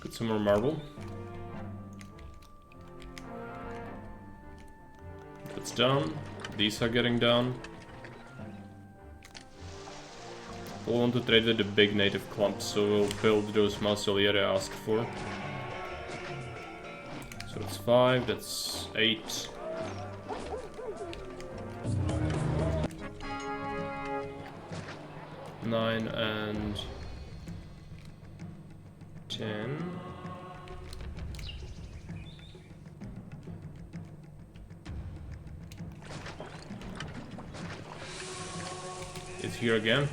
Get some more marble. That's done. These are getting done. We'll want to trade with the big native clumps, so we'll build those mausoleum I asked for. So that's 5, that's 8. Nine and 10. It's here again.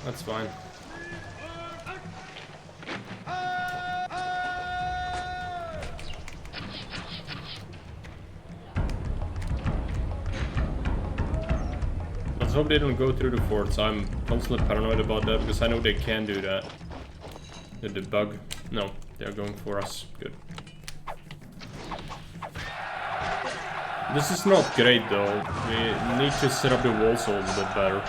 That's fine. Let's hope they don't go through the forts. I'm constantly paranoid about that because I know they can do that. The debug. No, they're going for us. Good. This is not great though. We need to set up the walls a little bit better.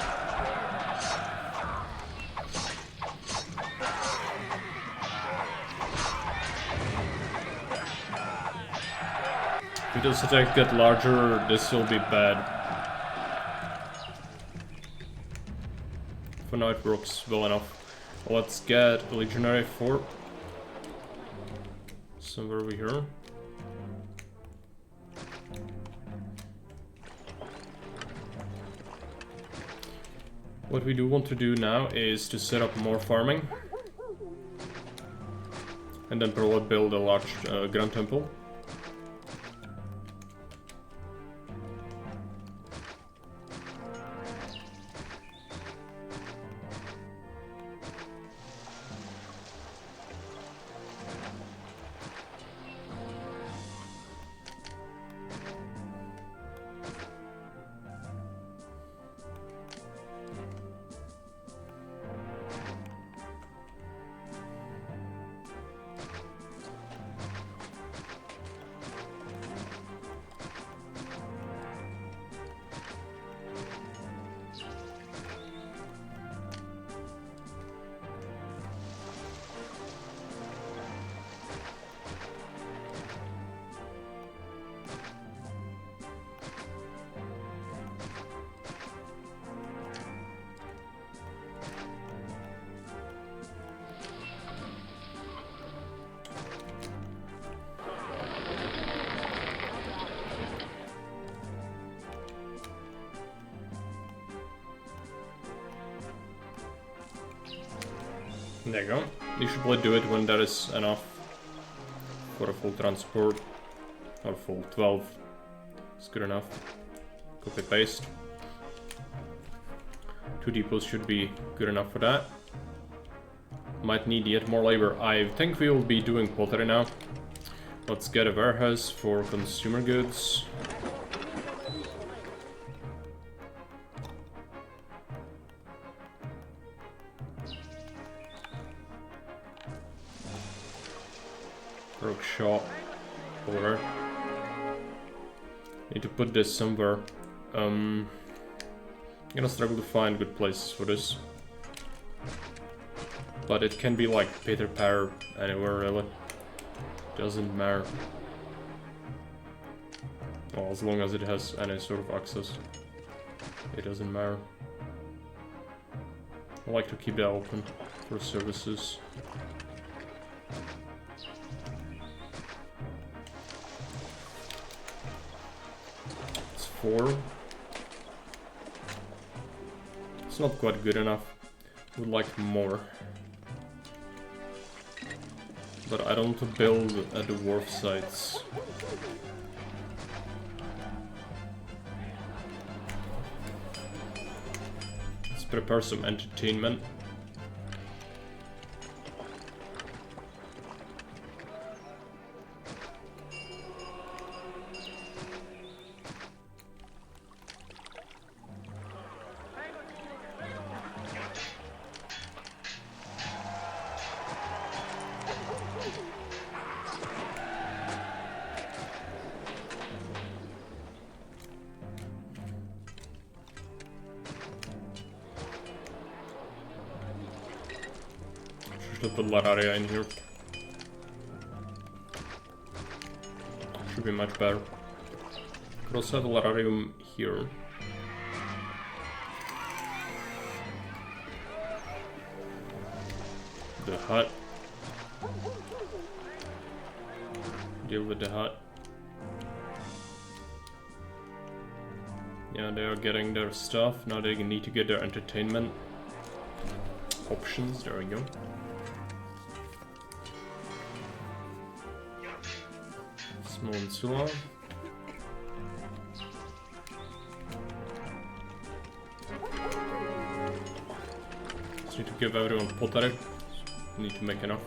If those attacks get larger, this will be bad. For now it works well enough. Let's get a legionary fort. Somewhere over here. What we do want to do now is to set up more farming. And then probably build a large Grand Temple. There you go. You should probably do it when there is enough for a full transport. Or full 12. It's good enough. Copy paste. 2 depots should be good enough for that. Might need yet more labor. I think we will be doing pottery now. Let's get a warehouse for consumer goods. Workshop over. Need to put this somewhere. I'm gonna struggle to find good places for this. But it can be like Peter Parr anywhere really. Doesn't matter. Well, as long as it has any sort of access. It doesn't matter. I like to keep that open for services. It's 4. It's not quite good enough. Would like more. But I don't want to build at the wharf sites. Let's prepare some entertainment. Should put Lararia in here. Should be much better. Could also have a Lararium here. The hut. Deal with the hut. Yeah, they are getting their stuff. Now they need to get their entertainment options. There we go. Small insula. Just need to give everyone pottery. Need to make enough.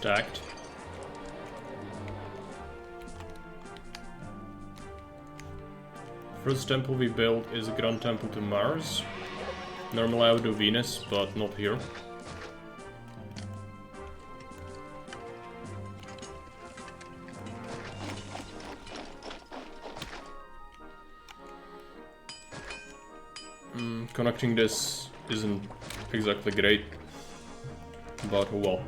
stacked. First temple we build is a Grand Temple to Mars. Normally I would do Venus, but not here. Connecting this isn't exactly great, but oh well.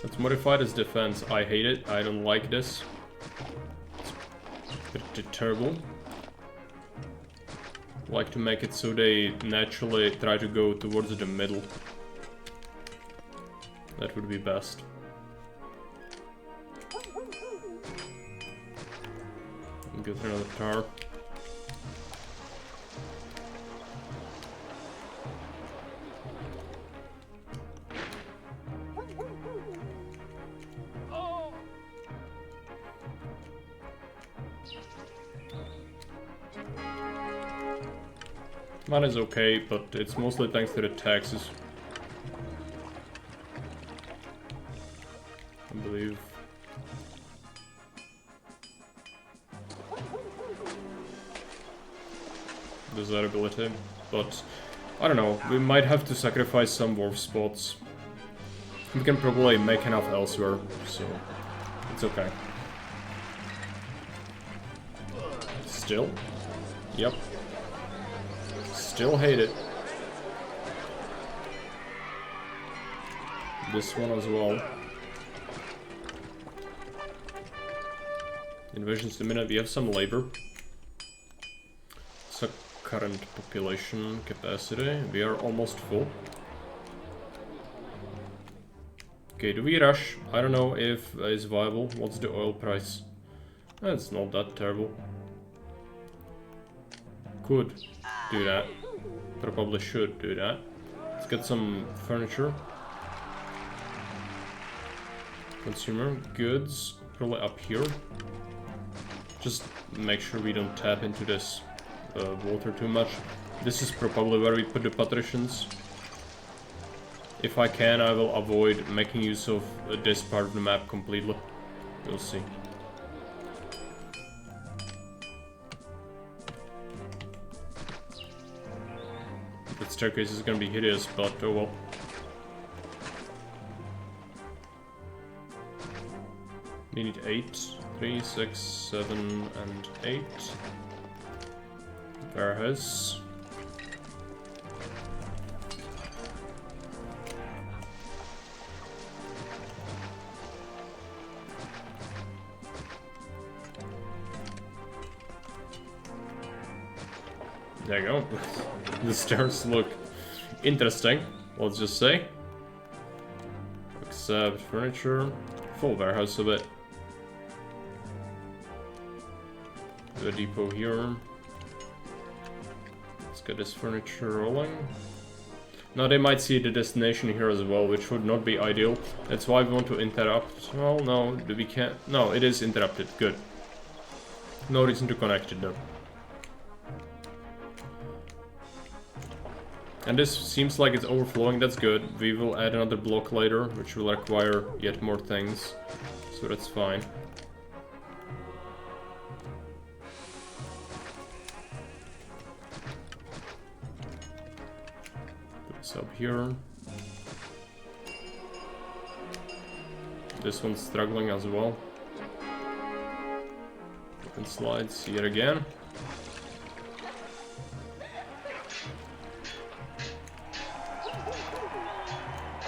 Let's modify this defense. I hate it. I don't like this. It's pretty terrible. Like to make it so they naturally try to go towards the middle. That would be best. Get another tower. Mine is okay, but it's mostly thanks to the taxes. I believe. Desirability, but I don't know, we might have to sacrifice some wharf spots. We can probably make enough elsewhere, so it's okay. Still? Yep. Still hate it. This one as well. Invasions the minute, we have some labor. So current population capacity, we are almost full. Okay, do we rush? I don't know if it's viable. What's the oil price? It's not that terrible. Could do that. Probably should do that. Let's get some furniture. Consumer goods, probably up here. Just make sure we don't tap into this water too much. This is probably where we put the patricians. If I can, I will avoid making use of this part of the map completely. We'll see. That staircase is gonna be hideous, but oh well. We need 8. 3, 6, 7, and 8. Warehouse. There you go. The stairs look interesting, let's just say. Except furniture. Full warehouse of it. The depot here. Let's get this furniture rolling. Now they might see the destination here as well, which would not be ideal. That's why we want to interrupt. Well, no, we can't. No, it is interrupted. Good. No reason to connect it though. And this seems like it's overflowing. That's good. We will add another block later, which will require yet more things. So that's fine. Up here. This one's struggling as well. Open slides yet again.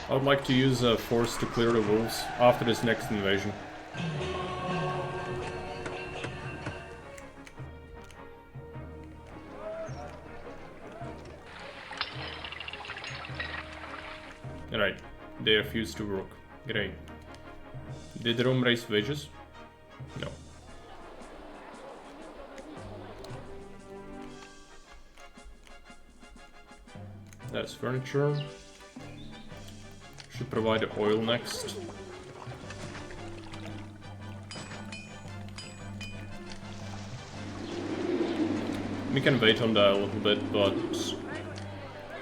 I would like to use a force to clear the wolves after this next invasion. Alright, they refuse to work. Great. Did Rome raise wages? No. That's furniture. Should provide the oil next. We can wait on that a little bit, but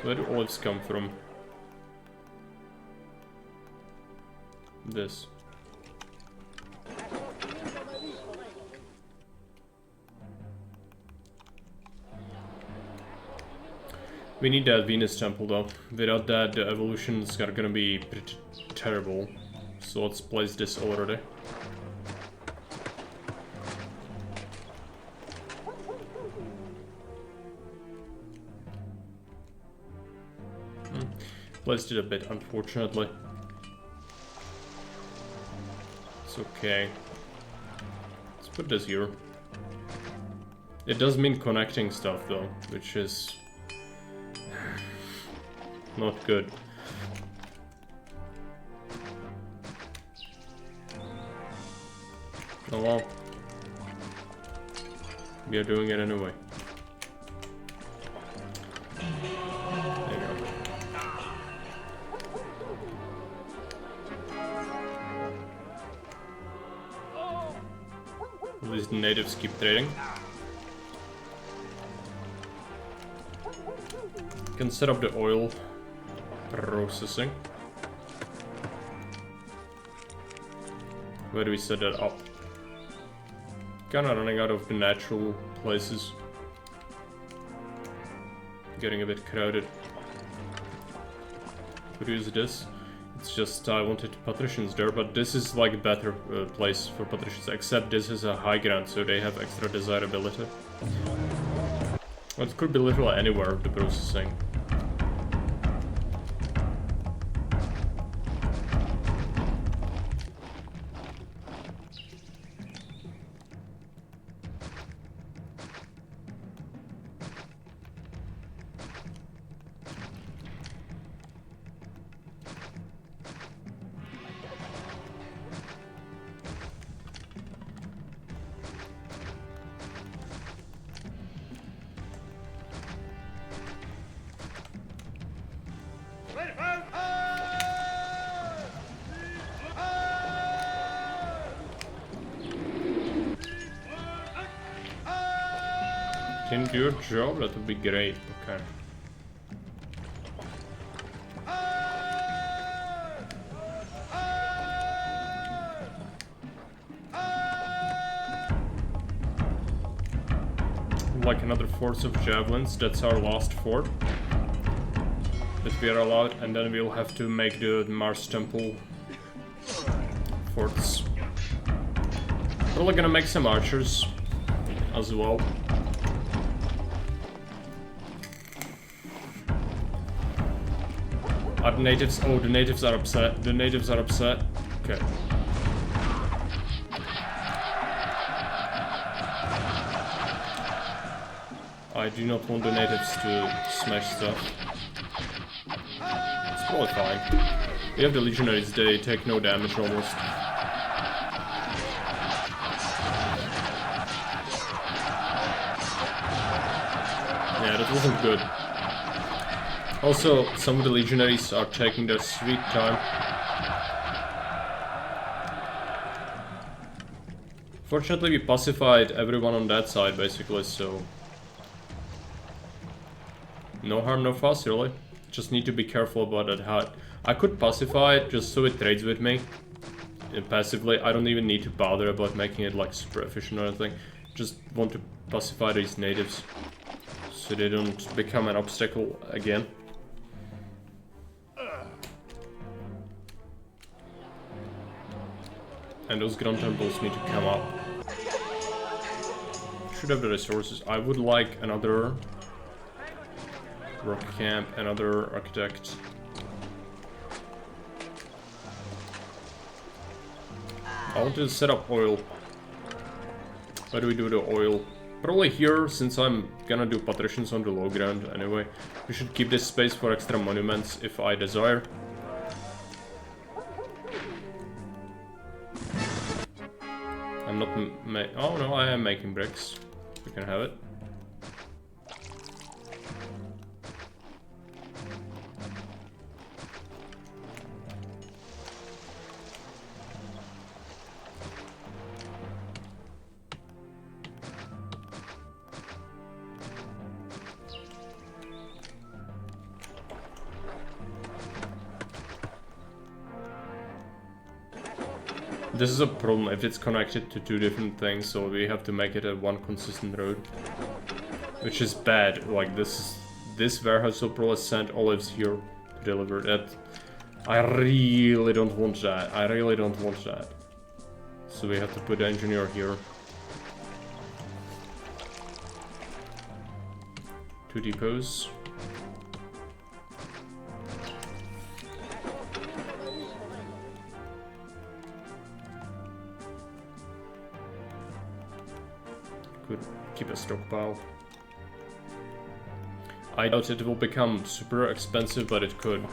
where do olives come from? This. We need that Venus temple though. Without that, the evolutions are gonna be pretty terrible. So let's place this already. Placed it a bit, unfortunately. It's okay. Let's put this here. It does mean connecting stuff though, which is not good. Oh well. We are doing it anyway. There you go. These natives keep trading. You can set up the oil processing. Where do we set that up? Kinda running out of the natural places. Getting a bit crowded. Could use this. It's just I wanted patricians there, but this is like a better place for patricians, except this is a high ground, so they have extra desirability. Well, it could be literally anywhere, the processing. Can you do your job? That would be great. Okay. Like another force of javelins. That's our last fort that we are allowed, and then we'll have to make the Mars Temple forts. Probably gonna make some archers as well. Are the natives? Oh, the natives are upset. The natives are upset. Okay. I do not want the natives to smash stuff. It's probably fine. We have the legionaries, they take no damage almost. Yeah, that wasn't good. Also, some of the legionaries are taking their sweet time. Fortunately, we pacified everyone on that side, basically, so... no harm, no fuss, really. Just need to be careful about that hut. I could pacify it, just so it trades with me. Passively, I don't even need to bother about making it, like, super efficient or anything. Just want to pacify these natives, so they don't become an obstacle again. And those ground temples need to come up. Should have the resources. I would like another rock camp, another architect. I want to set up oil. Where do we do the oil? Probably here, since I'm gonna do patricians on the low ground anyway. We should keep this space for extra monuments if I desire. I'm not oh no, I am making bricks. We can have it. This is a problem if it's connected to two different things, so we have to make it a one consistent road. Which is bad, like this warehouse will probably send olives here to deliver that. I really don't want that, I really don't want that. So we have to put the engineer here. 2 depots. Could keep a stockpile. I doubt it will become super expensive, but it could.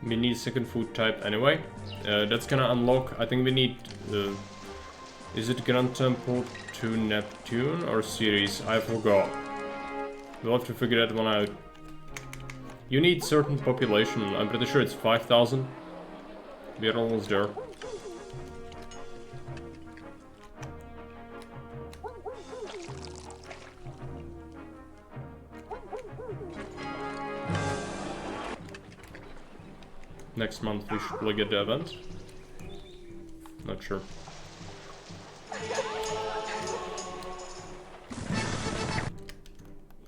We need second food type anyway. That's gonna unlock, I think we need... is it Grand Temple to Neptune or Ceres? I forgot. We'll have to figure that one out. You need certain population, I'm pretty sure it's 5,000. We are almost there. Next month we should probably get the event. Not sure.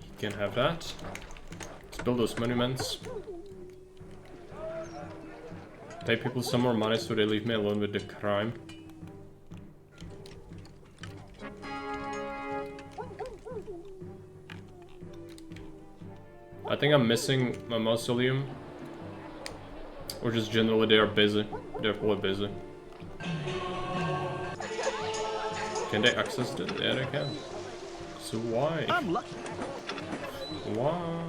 You can have that. Let's build those monuments. Pay people some more money so they leave me alone with the crime. I think I'm missing my mausoleum. Or just generally they are busy. They're probably busy. Can they access it? Yeah, they can. So why? I'm lucky. Why?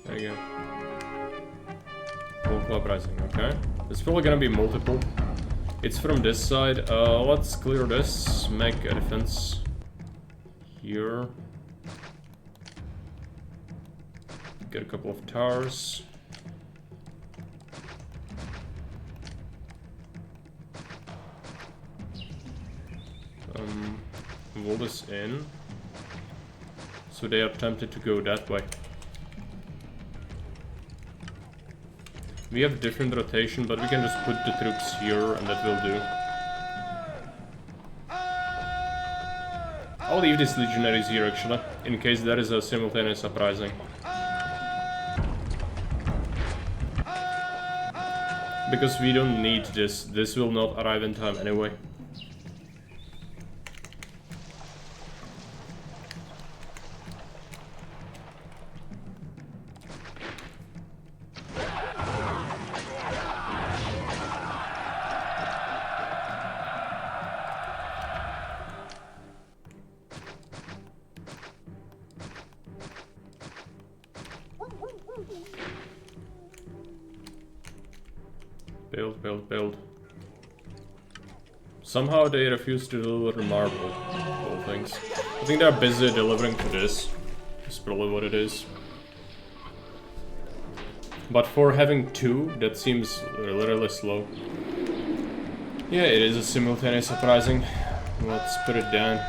There you go. Full club rising, okay. It's probably gonna be multiple. It's from this side. Let's clear this. Make a defense here. Get a couple of towers. Wall this in. So they are tempted to go that way. We have different rotation, but we can just put the troops here and that will do. I'll leave these legionaries here actually, in case there is a simultaneous uprising. Because we don't need this, this will not arrive in time anyway. Build. Somehow they refuse to deliver marble whole things. I think they're busy delivering to this. That's probably what it is. But for having two, that seems really slow. Yeah, it is a simultaneous uprising. Let's put it down.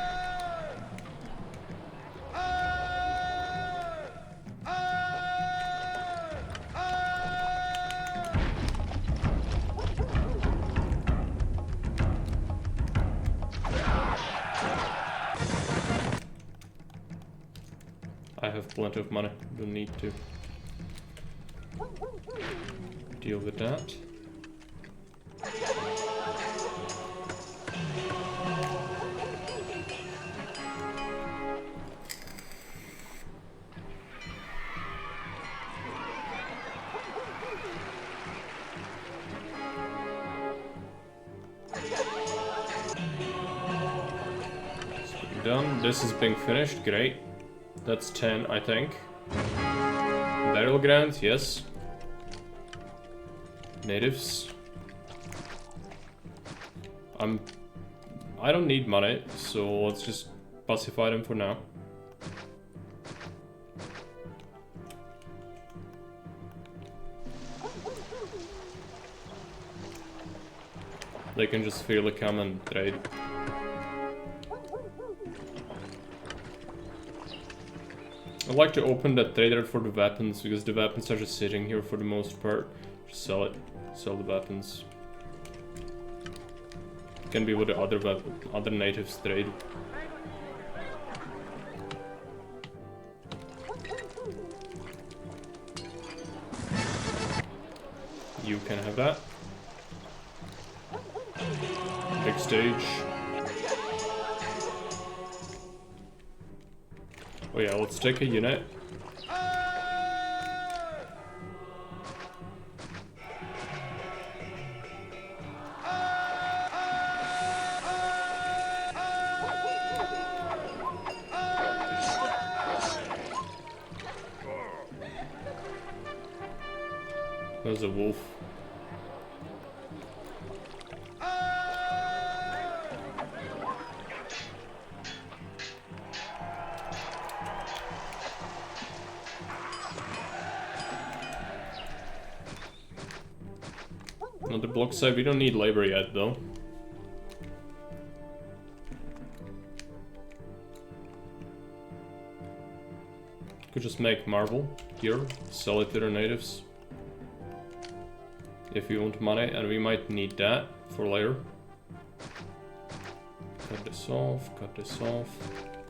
I have plenty of money, don't need to deal with that. Done, this is being finished, great. That's 10, I think. Burial ground, yes. Natives. I don't need money, so let's just pacify them for now. They can just freely come and trade. I'd like to open that trader for the weapons, because the weapons are just sitting here for the most part. Just sell it. Sell the weapons. Can be what the other natives trade. You can have that. Big stage. Oh yeah, let's take a unit. There's a wolf. Another block site. We don't need labor yet, though. Could just make marble here, sell it to the natives. If you want money, and we might need that for later. Cut this off, cut this off.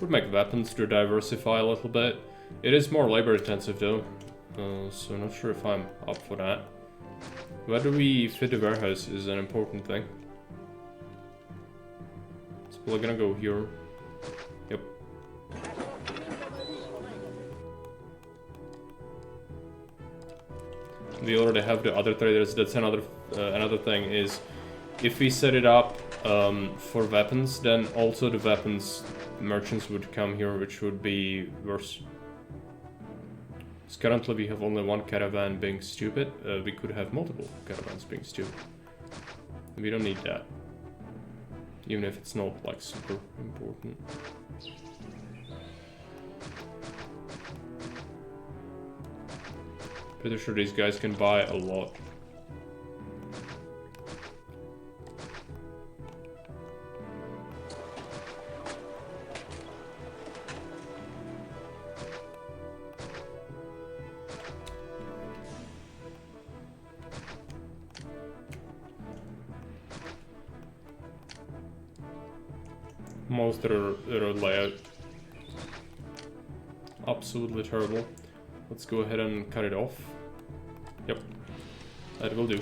Would make weapons to diversify a little bit. It is more labor intensive though, so not sure if I'm up for that. Where do we fit the warehouse is an important thing. So we're gonna go here. Yep. We already have the other traders. That's another thing is, if we set it up for weapons, then also the weapons merchants would come here, which would be worse. Because currently we have only one caravan being stupid. We could have multiple caravans being stupid. We don't need that, even if it's not like super important. Pretty sure these guys can buy a lot. Most of the road layout. Absolutely terrible. Let's go ahead and cut it off. Yep, that will do.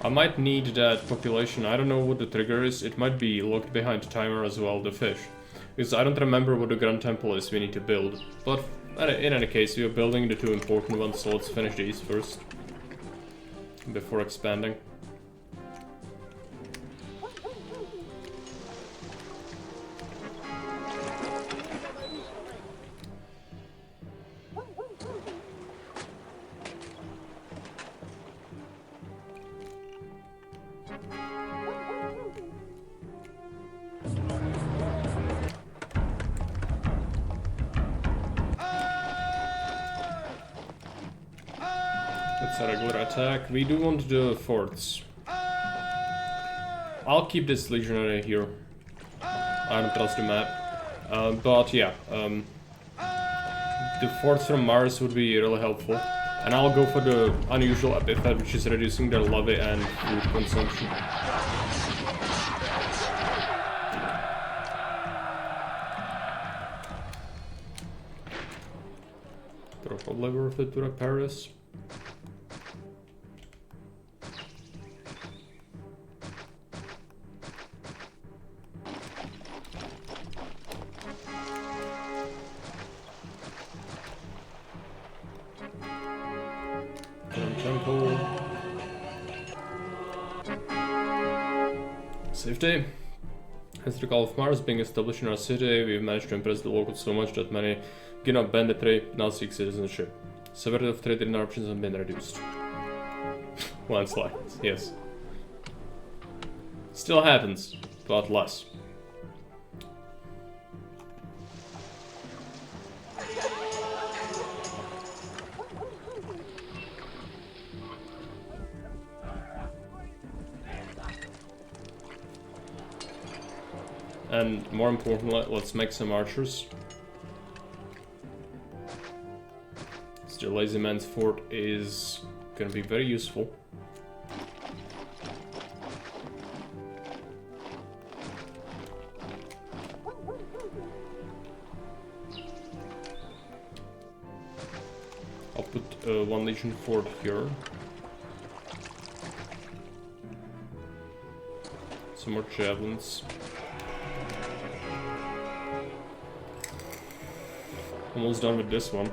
I might need that population. I don't know what the trigger is. It might be locked behind the timer as well, the fish. Because I don't remember what the Grand Temple is we need to build. But in any case, we are building the two important ones, so let's finish these first. Before expanding. A regular attack. We do want the forts. I'll keep this legionary here. I don't trust the map. But yeah, the forts from Mars would be really helpful. And I'll go for the unusual epithet, which is reducing their levy and food consumption. Probably worth it to repair this. Safety. As the Gulf of Mars being established in our city, we've managed to impress the locals so much that many give up banditry, now seek citizenship. Severity of trade interruptions have been reduced. Landslides, yes. Still happens, but less. And more importantly, let's make some archers. The lazy man's fort is gonna be very useful. I'll put one legion fort here. Some more javelins. Almost done with this one.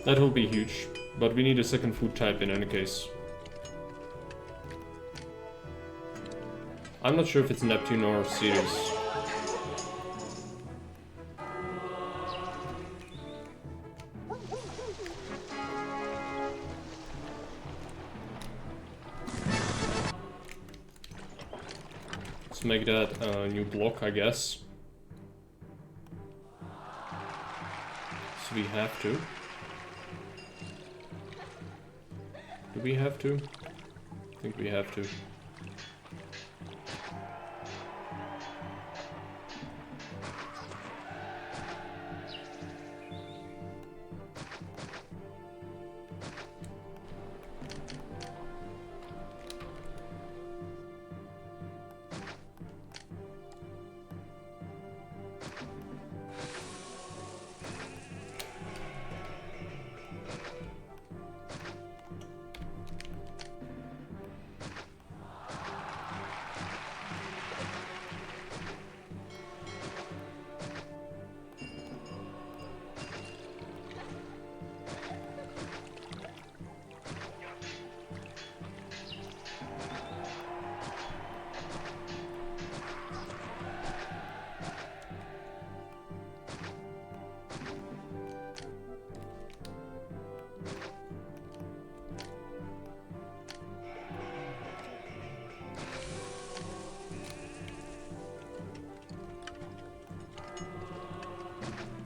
That will be huge, but we need a second food type in any case. I'm not sure if it's Neptune or Ceres. Let's make that a new block, I guess. So we have to. Do we have to? I think we have to.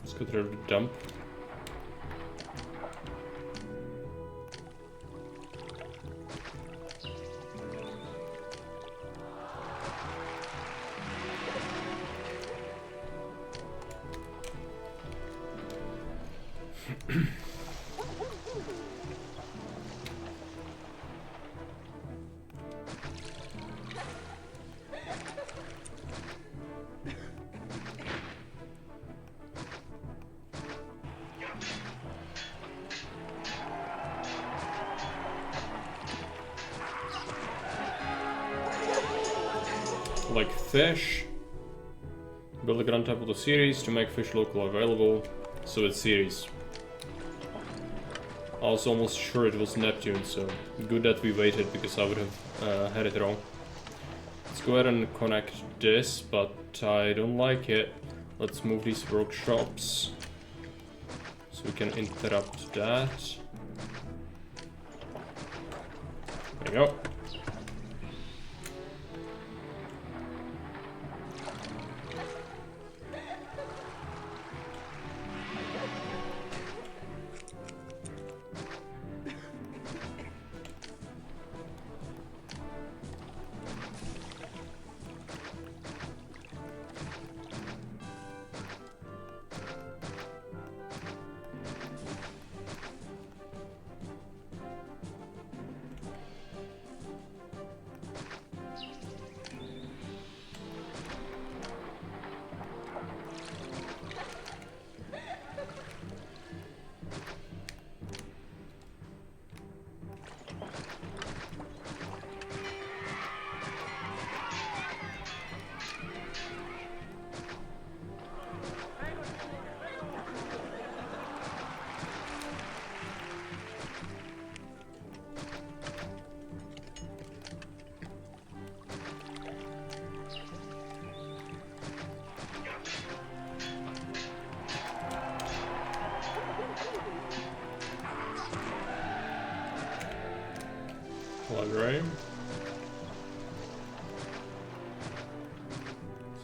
Let's go through the dump. Like fish. Build a grand type of the series to make fish locally available. So it's series. I was almost sure it was Neptune, so good that we waited because I would have had it wrong. Let's go ahead and connect this, but I don't like it. Let's move these workshops so we can interrupt that. There you go. Library.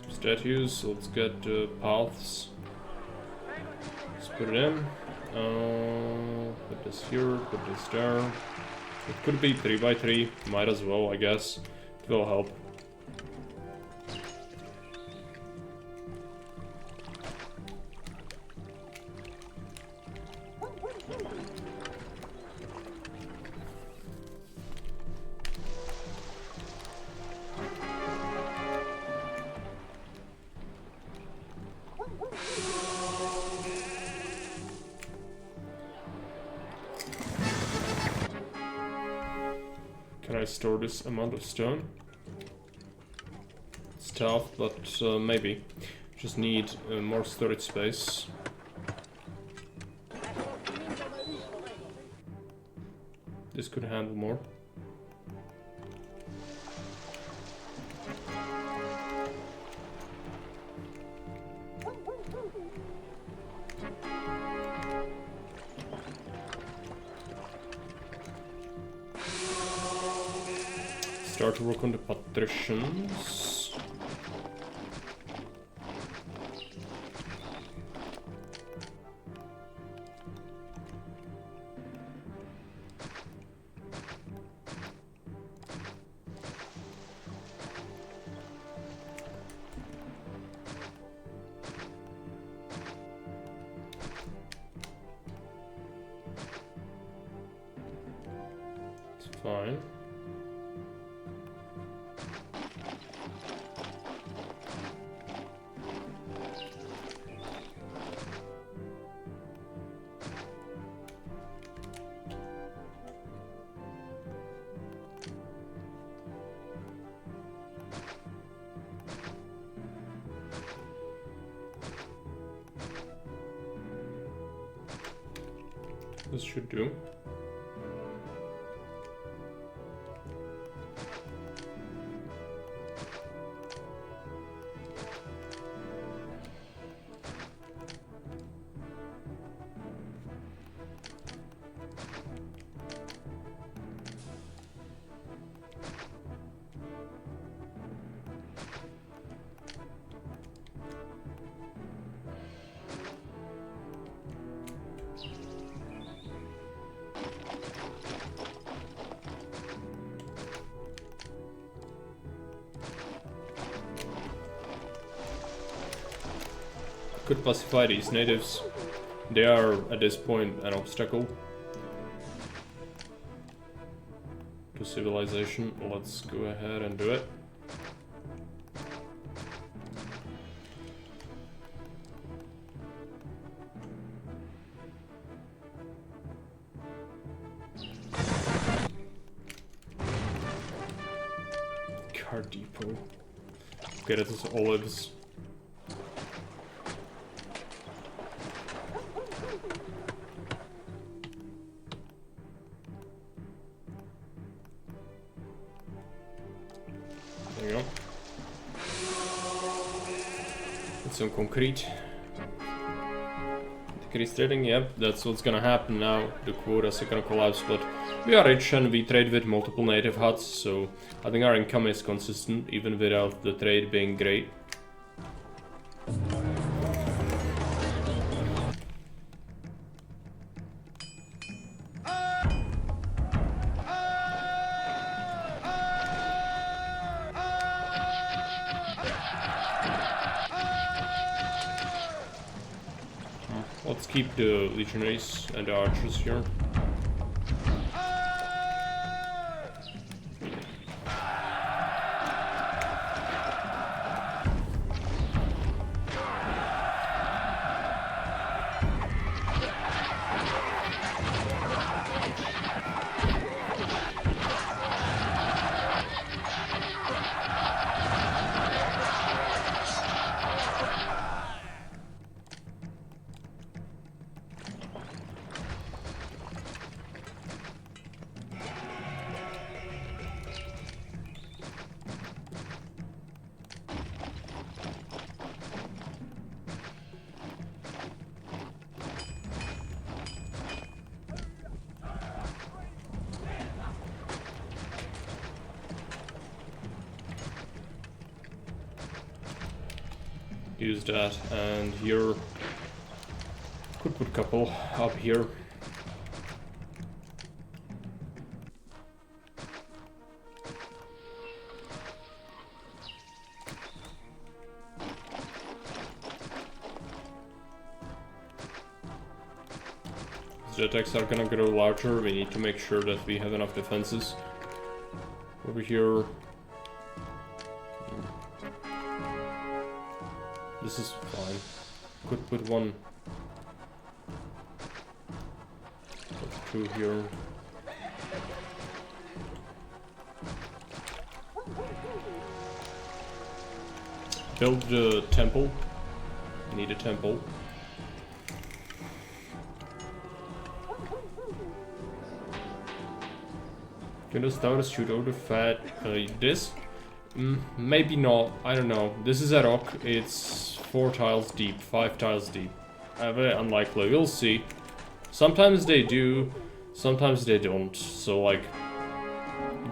Some statues, so let's get paths. Let's put it in. Put this here, put this there. It could be 3x3, might as well, I guess. It will help. Can I store this amount of stone? It's tough, but maybe. Just need more storage space. This could handle more. Start to work on the patricians. It's fine. This should do. Could pacify these natives. They are, at this point, an obstacle to civilization. Let's go ahead and do it. Car depot. Okay, that is olives. There you go. Get some concrete. Decrease trading, yep, that's what's gonna happen now. The quotas are gonna collapse, but we are rich and we trade with multiple native huts, so I think our income is consistent, even without the trade being great. Let's keep the legionaries and the archers here. Use that, and here could put a couple up here. The attacks are gonna grow larger. We need to make sure that we have enough defenses. Over here. This is fine. Could put one. Put two here. Build the temple. Need a temple. Can those towers shoot over the fat? This? Maybe not. I don't know. This is a rock. It's 4 tiles deep, 5 tiles deep. Very unlikely. We'll see. Sometimes they do, sometimes they don't. So like,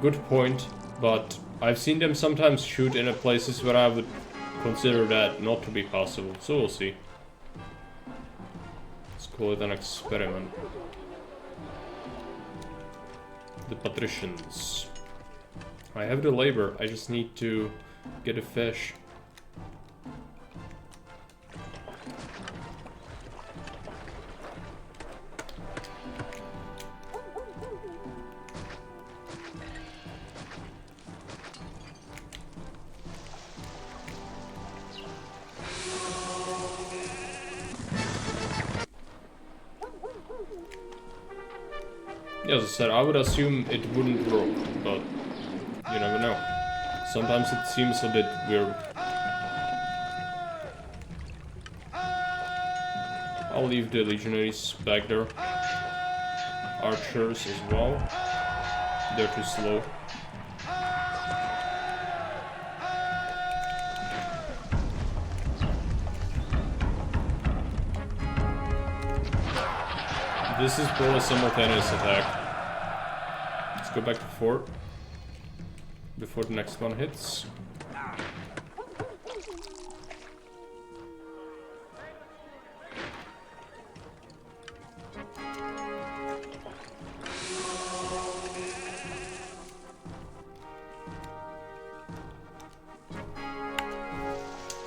good point. But I've seen them sometimes shoot in places where I would consider that not to be possible. So we'll see. Let's call it an experiment. The patricians. I have the labor, I just need to get a fish. As I said, I would assume it wouldn't work, but you never know. Sometimes it seems a bit weird. I'll leave the legionaries back there. Archers as well. They're too slow. This is probably a simultaneous attack. Let's go back to fort before the next one hits.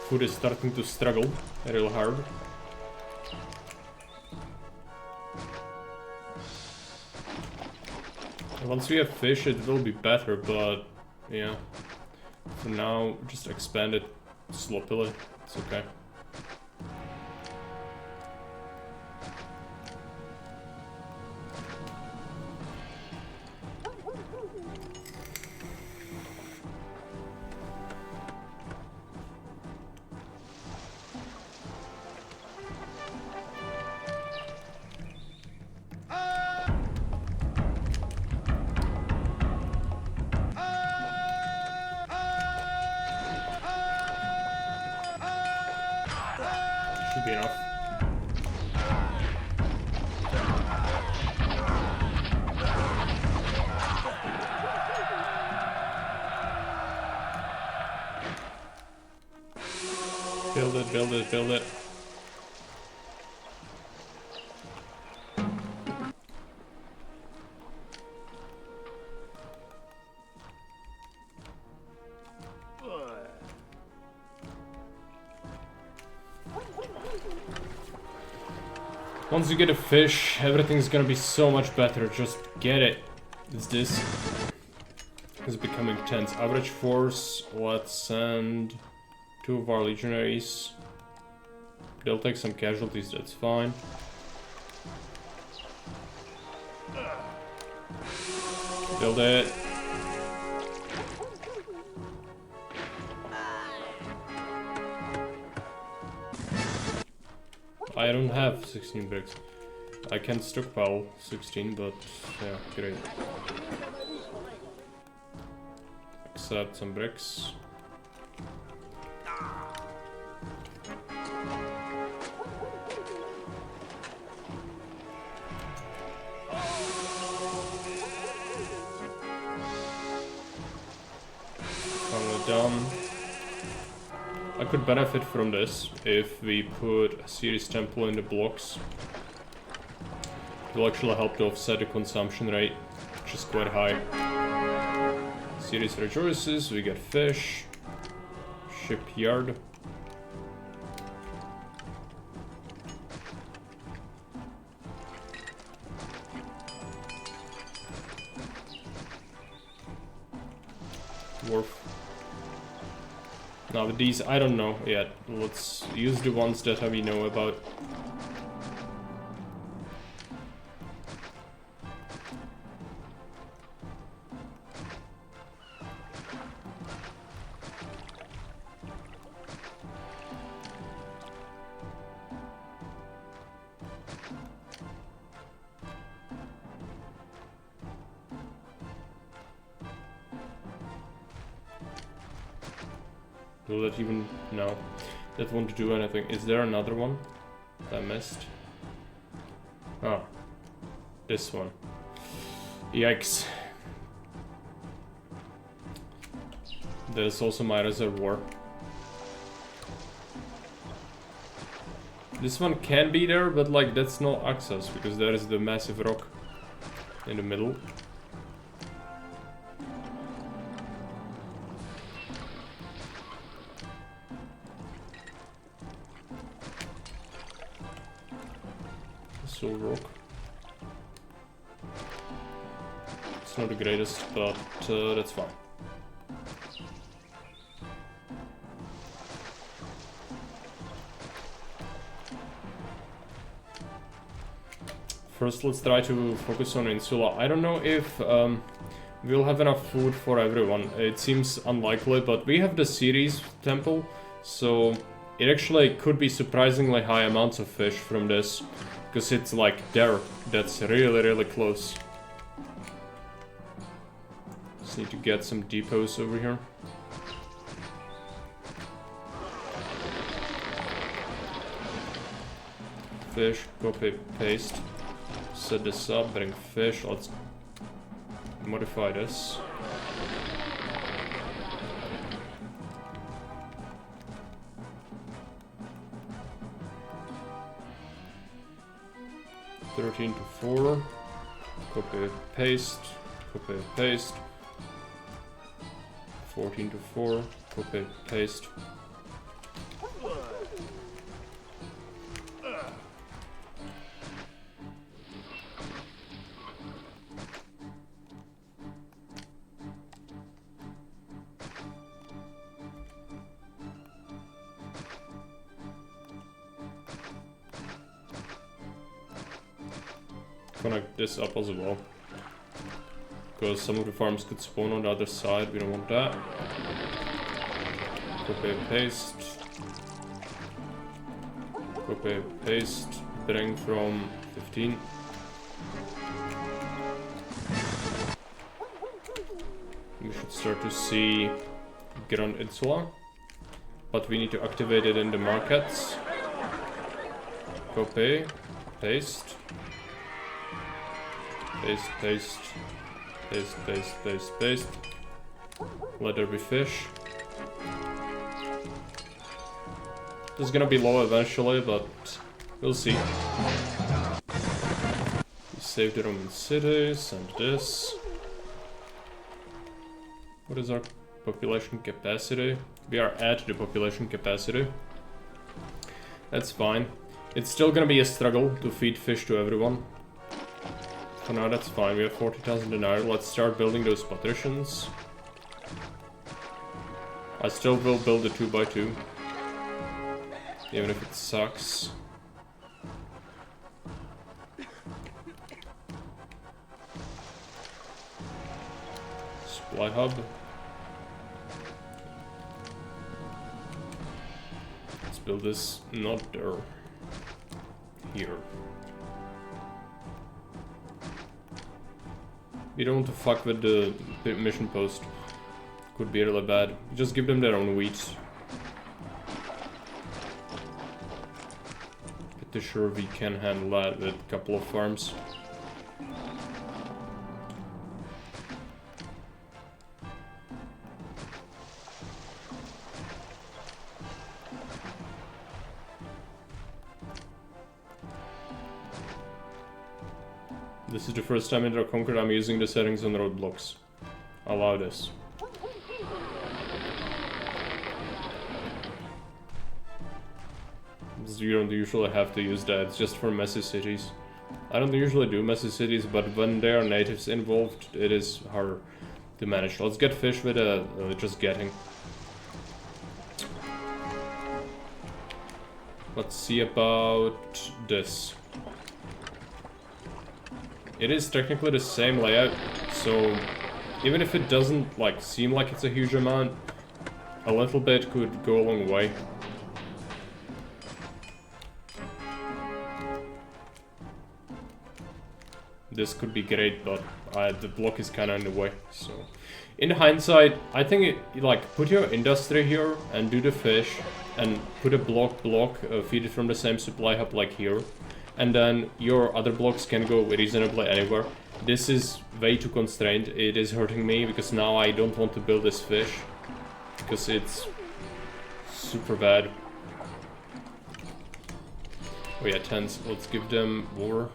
Food is starting to struggle real hard. Once we have fish, it will be better, but yeah. For now, just expand it sloppily. It's okay. Should be enough. Build it, build it, build it. Once you get a fish, everything's gonna be so much better. Just get it. It's this. It's becoming tense. Average force. Let's send 2 of our legionaries. They'll take some casualties, that's fine. Build it. I don't have 16 bricks. I can stockpile 16, but yeah, great. Accept some bricks. Finally done. I could benefit from this if we put a Ceres temple in the blocks. It will actually help to offset the consumption rate, which is quite high. Ceres rejoices, we get fish. Shipyard. Worth. Now with these, I don't know yet. Let's use the ones that we know about. Will that even... no. That won't do anything. Is there another one that I missed? Ah. This one. Yikes. There's also my reservoir. This one can be there, but like that's no access because there is the massive rock in the middle. Rock. It's not the greatest, but that's fine. First, let's try to focus on Insula. I don't know if we'll have enough food for everyone. It seems unlikely, but we have the Ceres temple, so it actually could be surprisingly high amounts of fish from this. Because it's like there, that's really close. Just need to get some depots over here. Fish, copy, paste. Set this up, bring fish, let's modify this. (13 to 4). Copy, paste. Copy, paste. 14 to 4. Copy, paste. Connect this up as well, because some of the farms could spawn on the other side. We don't want that. Copy, paste. Copy, paste. Bring from 15. We should start to see Grand Insula, but we need to activate it in the markets. Copy, paste. Paste, paste, paste, paste, paste, paste. Let there be fish. This is gonna be low eventually, but we'll see. We save the Roman city, send this. What is our population capacity? We are at the population capacity. That's fine. It's still gonna be a struggle to feed fish to everyone. For now, that's fine. We have 40,000 denarii. Let's start building those patricians. I still will build a 2x2. Even if it sucks. Supply hub. Let's build this not there. Here. We don't want to fuck with the mission post. Could be really bad. Just give them their own wheat. Pretty sure we can handle that with a couple of farms. This is the first time in Reconquered I'm using the settings on roadblocks. Allow this. You don't usually have to use that, it's just for messy cities. I don't usually do messy cities, but when there are natives involved, it is harder. to manage. Let's get fish with just getting. Let's see about this. It is technically the same layout, so even if it doesn't like seem like it's a huge amount, a little bit could go a long way. This could be great, but the block is kind of in the way, so... In hindsight, I think like, put your industry here and do the fish, and put a block, feed it from the same supply hub like here, and then your other blocks can go reasonably anywhere. This is way too constrained. It is hurting me, because now I don't want to build this fish, because it's super bad. Oh yeah, tents. Let's give them war.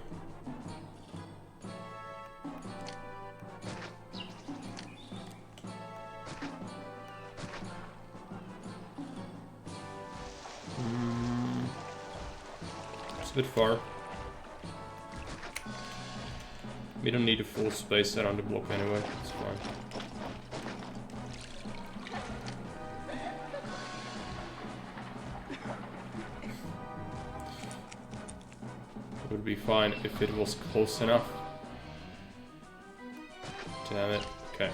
It's a bit far. We don't need a full space around the block anyway, it's fine. It would be fine if it was close enough. Damn it. Okay.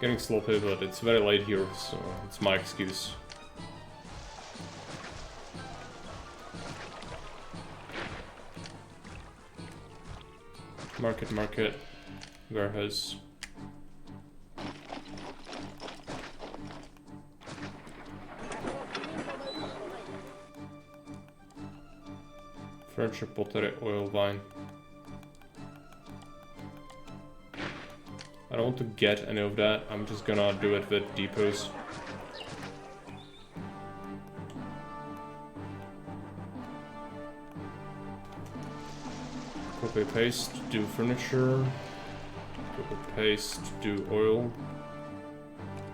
Getting sloppy, but it's very late here, so it's my excuse. Market, warehouse. Furniture, pottery, oil, wine. I don't want to get any of that, I'm just gonna do it with depots. Copy paste, do furniture. Copy paste, do oil.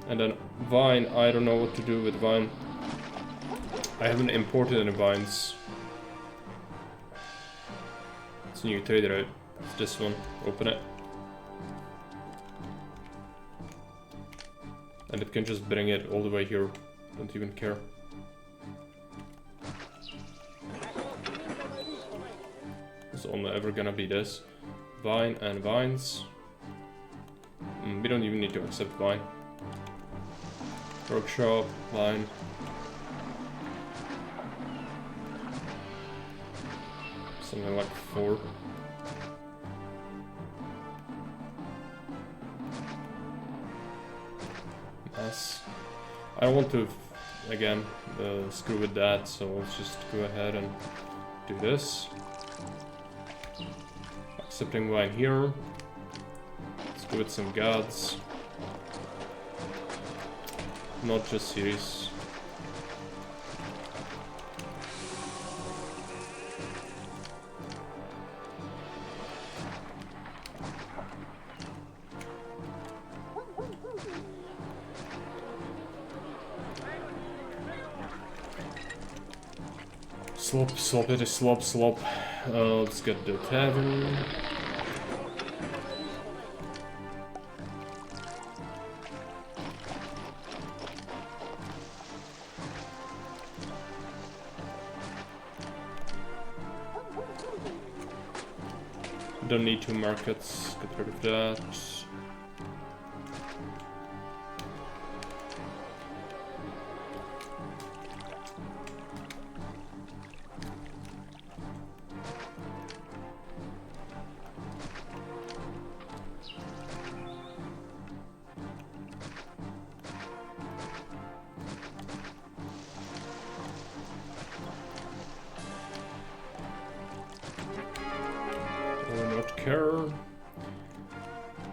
And then vine, I don't know what to do with vine. I haven't imported any vines. It's a new trade route. It's this one. Open it. And it can just bring it all the way here. Don't even care. It's only ever gonna be this. Vine and vines. We don't even need to accept vine. Workshop, vine. Something like 4. Mess. I don't want to, again, screw with that, so let's just go ahead and do this. Accepting vine here. Let's go with some gods. Not just series. Slop it is slop. Let's get the tavern. Don't need 2 markets, get rid of that.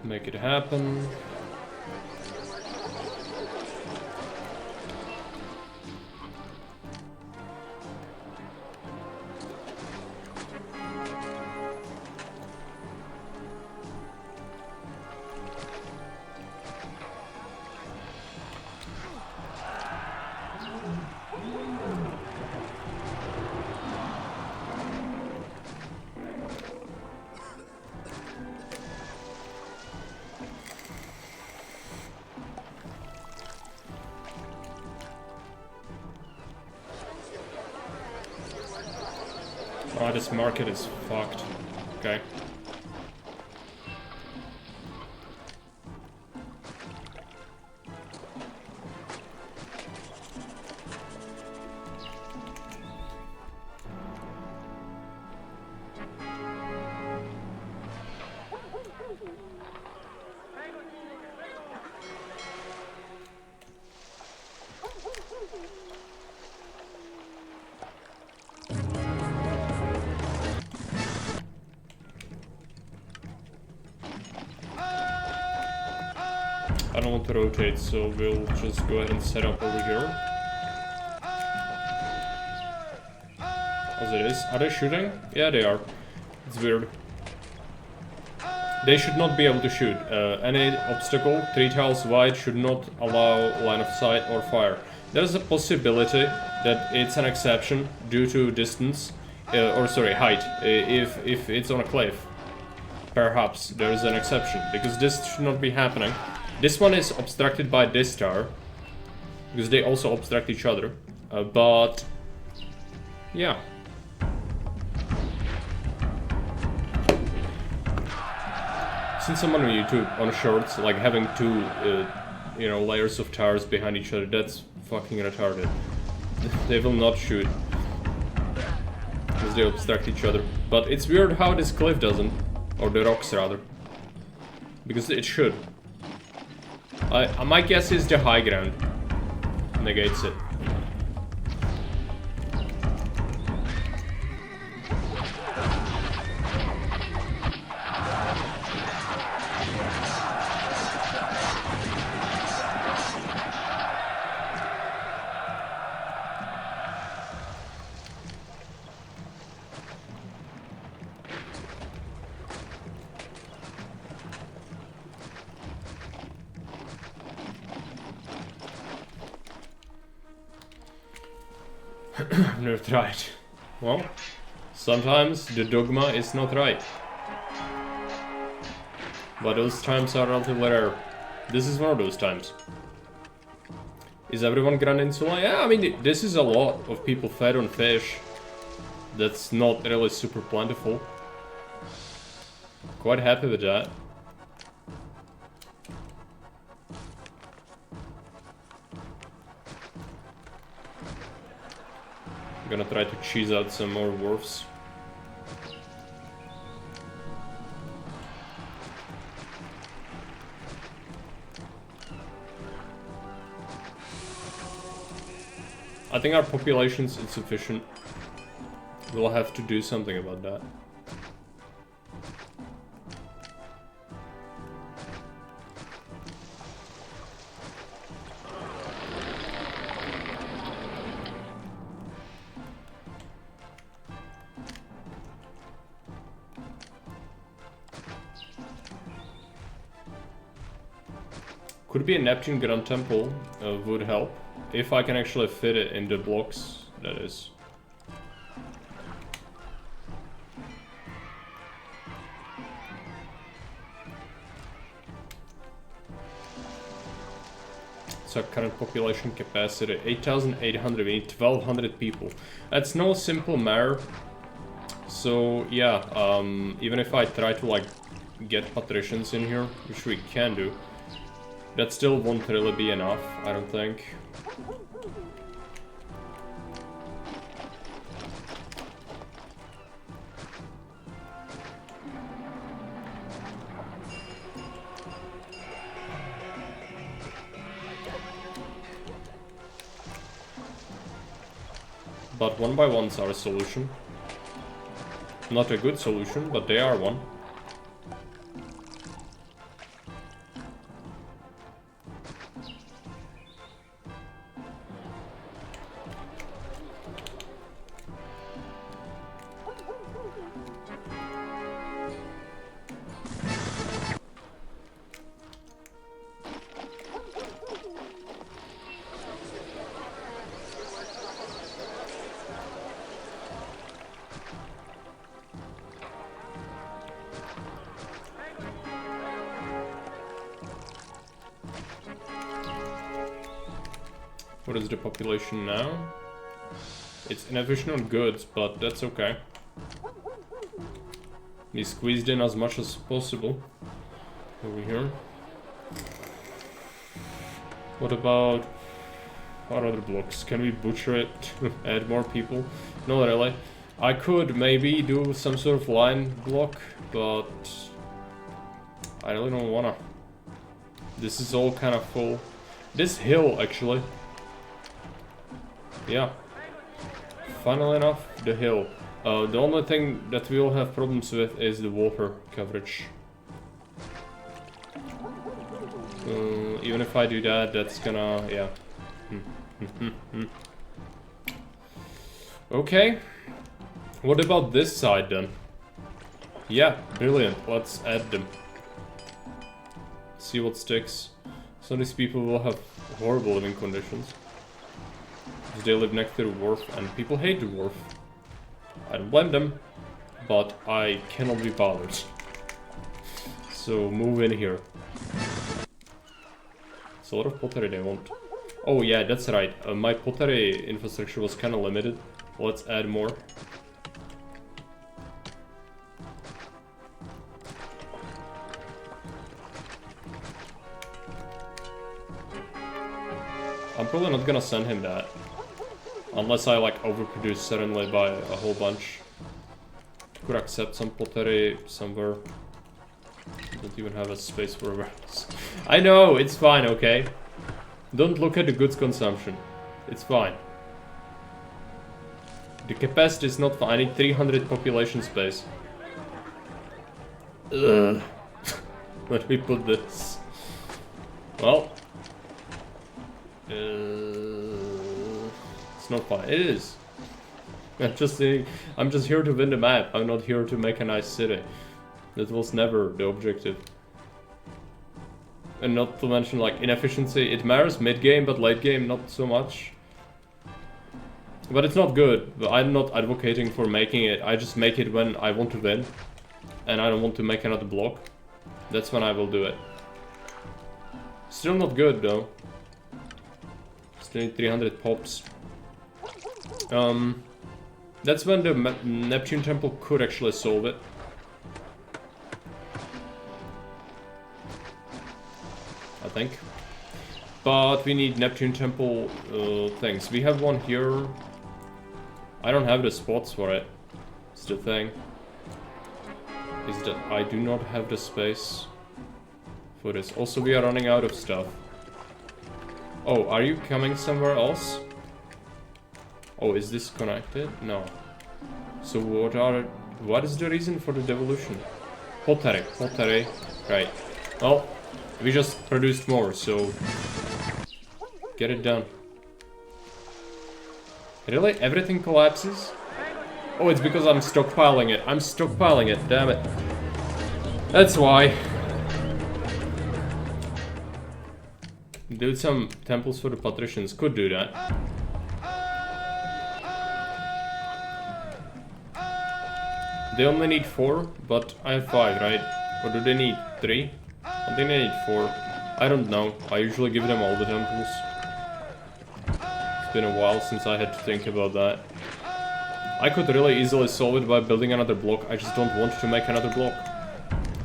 Make it happen. this market is fucked. Okay. I don't want to rotate, so we'll just go ahead and set up over here. As it is. Are they shooting? Yeah, they are. It's weird. They should not be able to shoot. Any obstacle 3 tiles wide should not allow line of sight or fire. There's a possibility that it's an exception due to distance, height. If it's on a cliff, perhaps there's an exception, because this should not be happening. This one is obstructed by this tower, because they also obstruct each other, but yeah. Since I'm on YouTube, on shorts, like having 2, layers of towers behind each other, that's fucking retarded. They will not shoot, because they obstruct each other. But it's weird how this cliff doesn't, or the rocks rather, because it should. My guess is the high ground negates it. I've never tried. Well, sometimes the dogma is not right. But those times are relatively rare. This is one of those times. Is everyone Grand Insula? Yeah, I mean, this is a lot of people fed on fish. That's not really super plentiful. Quite happy with that. I'm gonna try to cheese out some more wharfs. I think our population's insufficient. We'll have to do something about that. Could be a Neptune Grand Temple would help. If I can actually fit it in the blocks, that is. So current population capacity, 8,800, we need 1,200 people. That's no simple matter. So yeah, even if I try to like get patricians in here, which we can do, that still won't really be enough, I don't think. But 1 by 1s are a solution. Not a good solution, but they are one. What is the population now? It's inefficient on goods, but that's okay. Be squeezed in as much as possible. Over here. What about what other blocks? Can we butcher it to add more people? Not really. I could maybe do some sort of line block, but I really don't wanna. This is all kind of full. This hill, actually. Yeah. Funnily enough, the hill. The only thing that we will have problems with is the water coverage. Even if I do that, that's gonna, yeah. Okay. What about this side then? Yeah, brilliant. Let's add them. See what sticks. So these people will have horrible living conditions. Because they live next to the wharf and people hate the wharf. I don't blame them, but I cannot be bothered. So move in here. It's a lot of pottery they want. Oh yeah, that's right. My pottery infrastructure was kind of limited. Let's add more. I'm probably not gonna send him that. Unless I like overproduce suddenly by a whole bunch. Could accept some pottery somewhere. Don't even have a space for a warehouse. I know, it's fine, okay? Don't look at the goods consumption. It's fine. The capacity is not fine. I need 300 population space. Ugh. Let me put this. Well. It's not fine. It is. I'm just saying, I'm just here to win the map. I'm not here to make a nice city. That was never the objective. And not to mention like inefficiency. It matters mid-game, but late game not so much. But it's not good. I'm not advocating for making it. I just make it when I want to win. And I don't want to make another block. That's when I will do it. Still not good though. Still need 300 pops. That's when the Neptune Temple could actually solve it. I think. But we need Neptune Temple things. We have one here. I don't have the spots for it. It's the thing. Is that I do not have the space for this. Also, we are running out of stuff. Oh, are you coming somewhere else? Oh, is this connected? No. So what is the reason for the devolution? Pottery, pottery. Right. Well, we just produced more, so get it done. Really? Everything collapses? Oh, it's because I'm stockpiling it. I'm stockpiling it, damn it. That's why. Do some temples for the patricians. Could do that. They only need 4, but I have 5, right? Or do they need 3? I think they need 4. I don't know. I usually give them all the temples. It's been a while since I had to think about that. I could really easily solve it by building another block. I just don't want to make another block.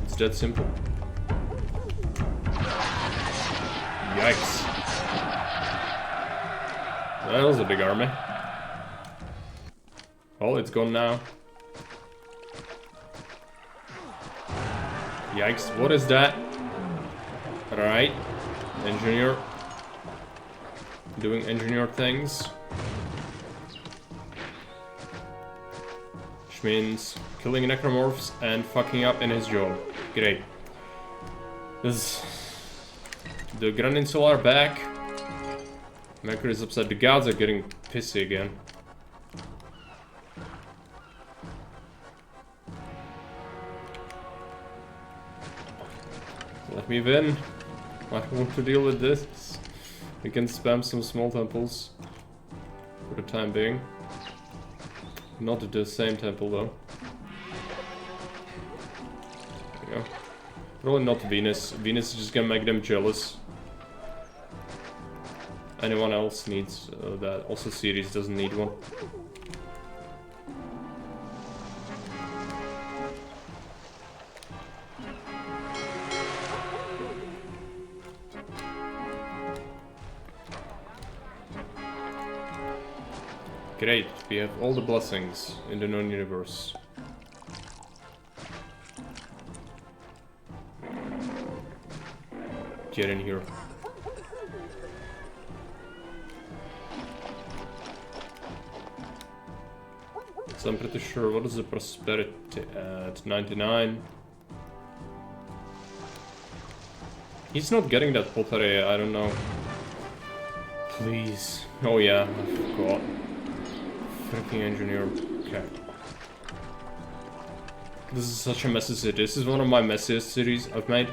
It's that simple. Yikes. That was a big army. Oh, it's gone now. Yikes, what is that? Right. Engineer. Doing engineer things. Which means killing necromorphs and fucking up in his job. Great. This... The Grand Insular are back. Mercury is upset. The gods are getting pissy again. Let me win. I don't want to deal with this. We can spam some small temples for the time being. Not the same temple though. There we go. Probably not Venus. Venus is just gonna make them jealous. Anyone else needs that. Also Ceres doesn't need one. Great, we have all the blessings in the known universe. Get in here. So I'm pretty sure, what is the prosperity at? 99. He's not getting that pottery, I don't know. Please. Oh yeah, I forgot. Freaking engineer. Okay. This is such a messy city. This is one of my messiest cities I've made.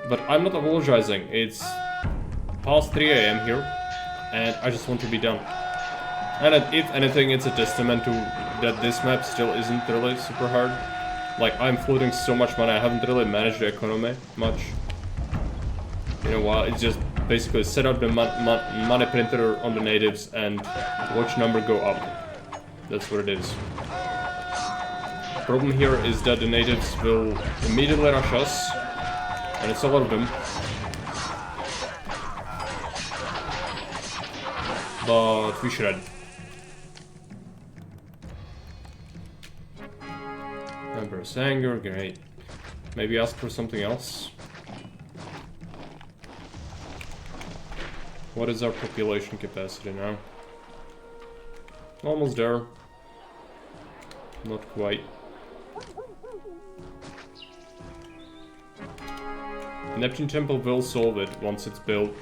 But I'm not apologizing. It's past 3 AM here, and I just want to be done. And if anything, it's a testament to that this map still isn't really super hard. Like, I'm floating so much money, I haven't really managed the economy much. You know what, it's just basically set up the money printer on the natives and watch number go up. That's what it is. Problem here is that the natives will immediately rush us, and it's a lot of them. But we should. Emperor's anger, great. Maybe ask for something else. What is our population capacity now? Almost there. Not quite. Neptune Temple will solve it once it's built.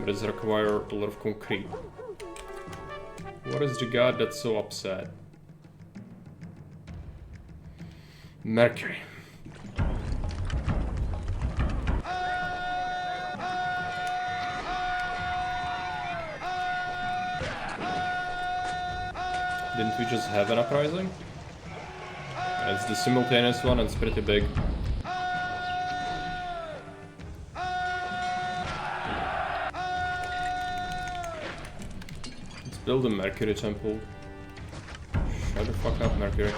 But it requires a lot of concrete. What is the god that's so upset? Mercury. Didn't we just have an uprising? It's the simultaneous one and it's pretty big. Let's build a Mercury temple. Shut the fuck up, Mercury.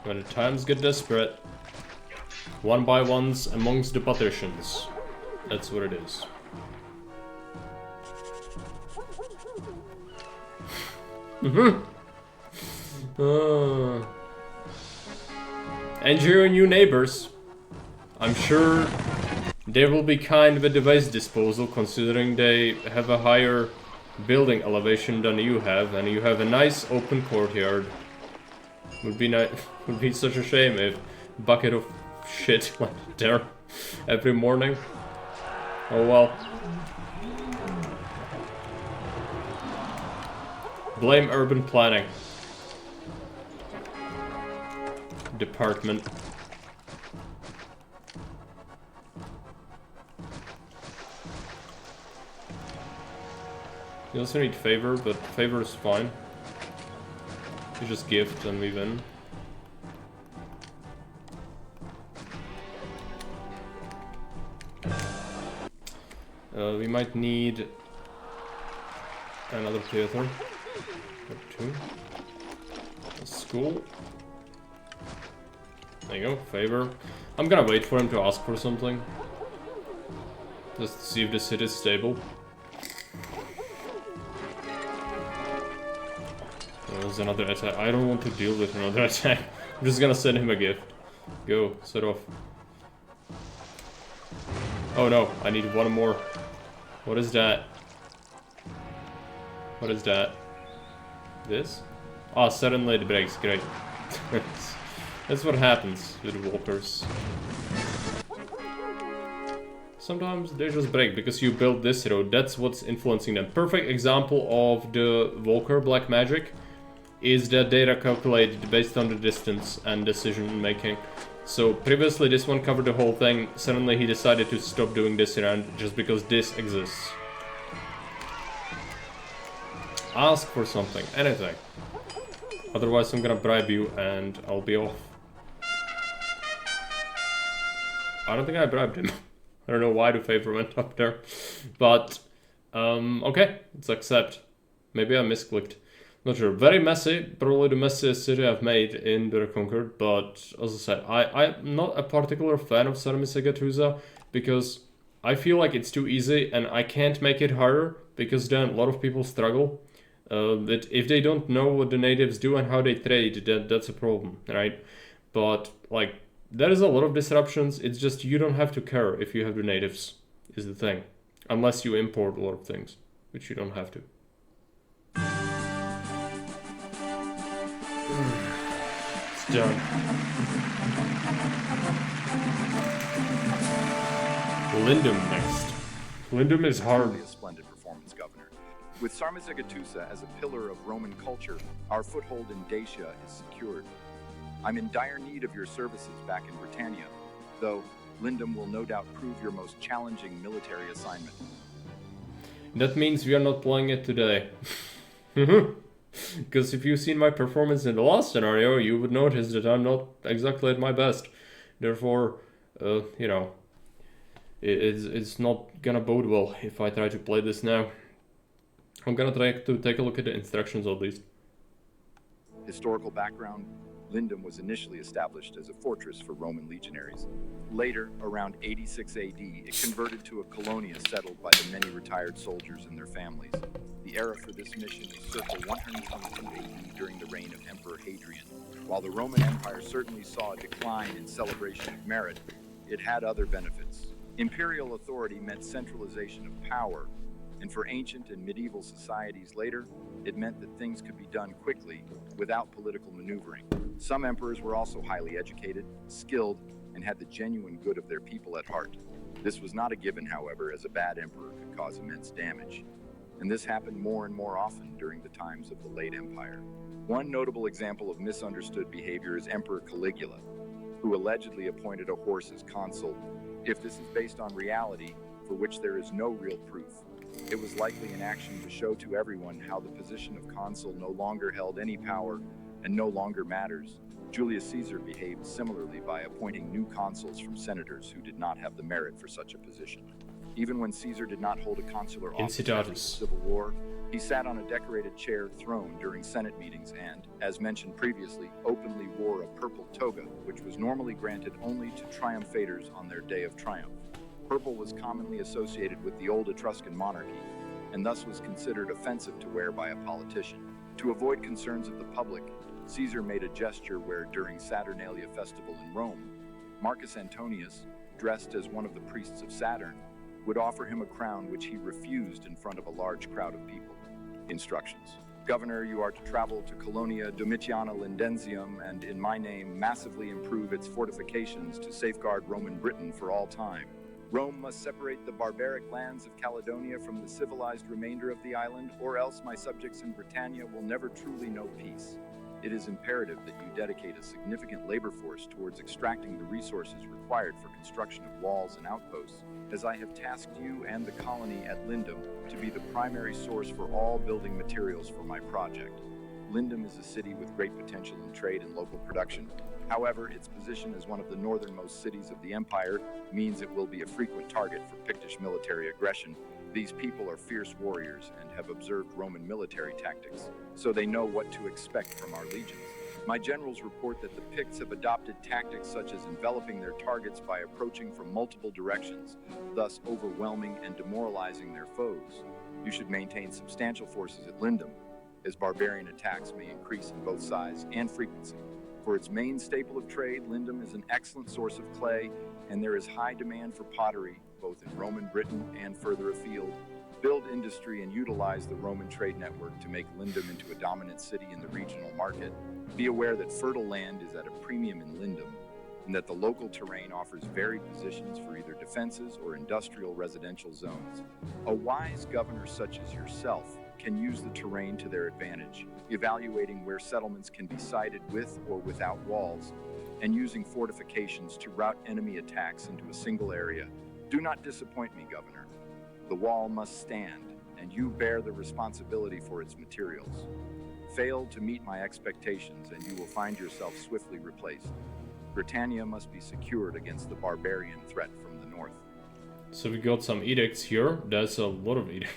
When the times get desperate, one by ones amongst the patricians. That's what it is. And your new neighbors. I'm sure they will be kind with device disposal, considering they have a higher building elevation than you have, and you have a nice open courtyard. Would be nice. Would be such a shame if a bucket of shit went there every morning. Oh well. Blame urban planning department. You also need favor, but favor is fine. You just gift and we win. We might need another theater or two. A school. There you go, favor. I'm gonna wait for him to ask for something. Just to see if the city is stable. There's another attack. I don't want to deal with another attack. I'm just gonna send him a gift. Go, set off. Oh no, I need one more. What is that? What is that? This? Ah, suddenly it breaks, great. That's what happens with walkers. Sometimes they just break because you built this road, that's what's influencing them. Perfect example of the Walker black magic is that data calculated based on the distance and decision making. So previously this one covered the whole thing, suddenly he decided to stop doing this around just because this exists. Ask for something, anything. Otherwise I'm gonna bribe you and I'll be off. I don't think I bribed him. I don't know why the favor went up there. But, okay, let's accept. Maybe I misclicked. Not sure. Very messy. Probably the messiest city I've made in the Reconquered. But, as I said, I'm not a particular fan of Sarmizegetusa because I feel like it's too easy and I can't make it harder because then a lot of people struggle. That if they don't know what the natives do and how they trade, that's a problem, right? But, like, there is a lot of disruptions. It's just you don't have to care if you have the natives, is the thing. Unless you import a lot of things, which you don't have to. It's done. Lindum next. Lindum is hard. Truly a splendid performance, Governor. With Sarmizegetusa as a pillar of Roman culture, our foothold in Dacia is secured. I'm in dire need of your services back in Britannia, though Lindum will no doubt prove your most challenging military assignment. That means we are not playing it today. Because if you've seen my performance in the last scenario, you would notice that I'm not exactly at my best. Therefore, you know, it's not gonna bode well if I try to play this now. I'm gonna try to take a look at the instructions of these. Historical background: Lindum was initially established as a fortress for Roman legionaries. Later, around 86 AD, it converted to a colonia settled by the many retired soldiers and their families. The era for this mission is circa 122 AD during the reign of Emperor Hadrian. While the Roman Empire certainly saw a decline in celebration of merit, it had other benefits. Imperial authority meant centralization of power, and for ancient and medieval societies later, it meant that things could be done quickly without political maneuvering. Some emperors were also highly educated, skilled, and had the genuine good of their people at heart. This was not a given, however, as a bad emperor could cause immense damage. And this happened more and more often during the times of the late empire. One notable example of misunderstood behavior is Emperor Caligula, who allegedly appointed a horse as consul. If this is based on reality, for which there is no real proof, it was likely an action to show to everyone how the position of consul no longer held any power and no longer matters. Julius Caesar behaved similarly by appointing new consuls from senators who did not have the merit for such a position. Even when Caesar did not hold a consular office after the Civil War, he sat on a decorated chair throne during Senate meetings and, as mentioned previously, openly wore a purple toga, which was normally granted only to triumphators on their day of triumph. Purple was commonly associated with the old Etruscan monarchy, and thus was considered offensive to wear by a politician. To avoid concerns of the public, Caesar made a gesture where, during Saturnalia festival in Rome, Marcus Antonius, dressed as one of the priests of Saturn, would offer him a crown which he refused in front of a large crowd of people. Instructions: Governor, you are to travel to Colonia Domitiana Lindensium and, in my name, massively improve its fortifications to safeguard Roman Britain for all time. Rome must separate the barbaric lands of Caledonia from the civilized remainder of the island, or else my subjects in Britannia will never truly know peace. It is imperative that you dedicate a significant labor force towards extracting the resources required for construction of walls and outposts, as I have tasked you and the colony at Lindum to be the primary source for all building materials for my project. Lindum is a city with great potential in trade and local production. However, its position as one of the northernmost cities of the empire means it will be a frequent target for Pictish military aggression. These people are fierce warriors and have observed Roman military tactics, so they know what to expect from our legions. My generals report that the Picts have adopted tactics such as enveloping their targets by approaching from multiple directions, thus overwhelming and demoralizing their foes. You should maintain substantial forces at Lindum, as barbarian attacks may increase in both size and frequency. For its main staple of trade, Lindum is an excellent source of clay, and there is high demand for pottery, both in Roman Britain and further afield. Build industry and utilize the Roman trade network to make Lindum into a dominant city in the regional market. Be aware that fertile land is at a premium in Lindum, and that the local terrain offers varied positions for either defenses or industrial residential zones. A wise governor such as yourself can use the terrain to their advantage, evaluating where settlements can be sited with or without walls, and using fortifications to route enemy attacks into a single area. Do not disappoint me, Governor. The wall must stand, and you bear the responsibility for its materials. failed to meet my expectations, and you will find yourself swiftly replaced. Britannia must be secured against the barbarian threat from the north. So we got some edicts here. That's a lot of edicts.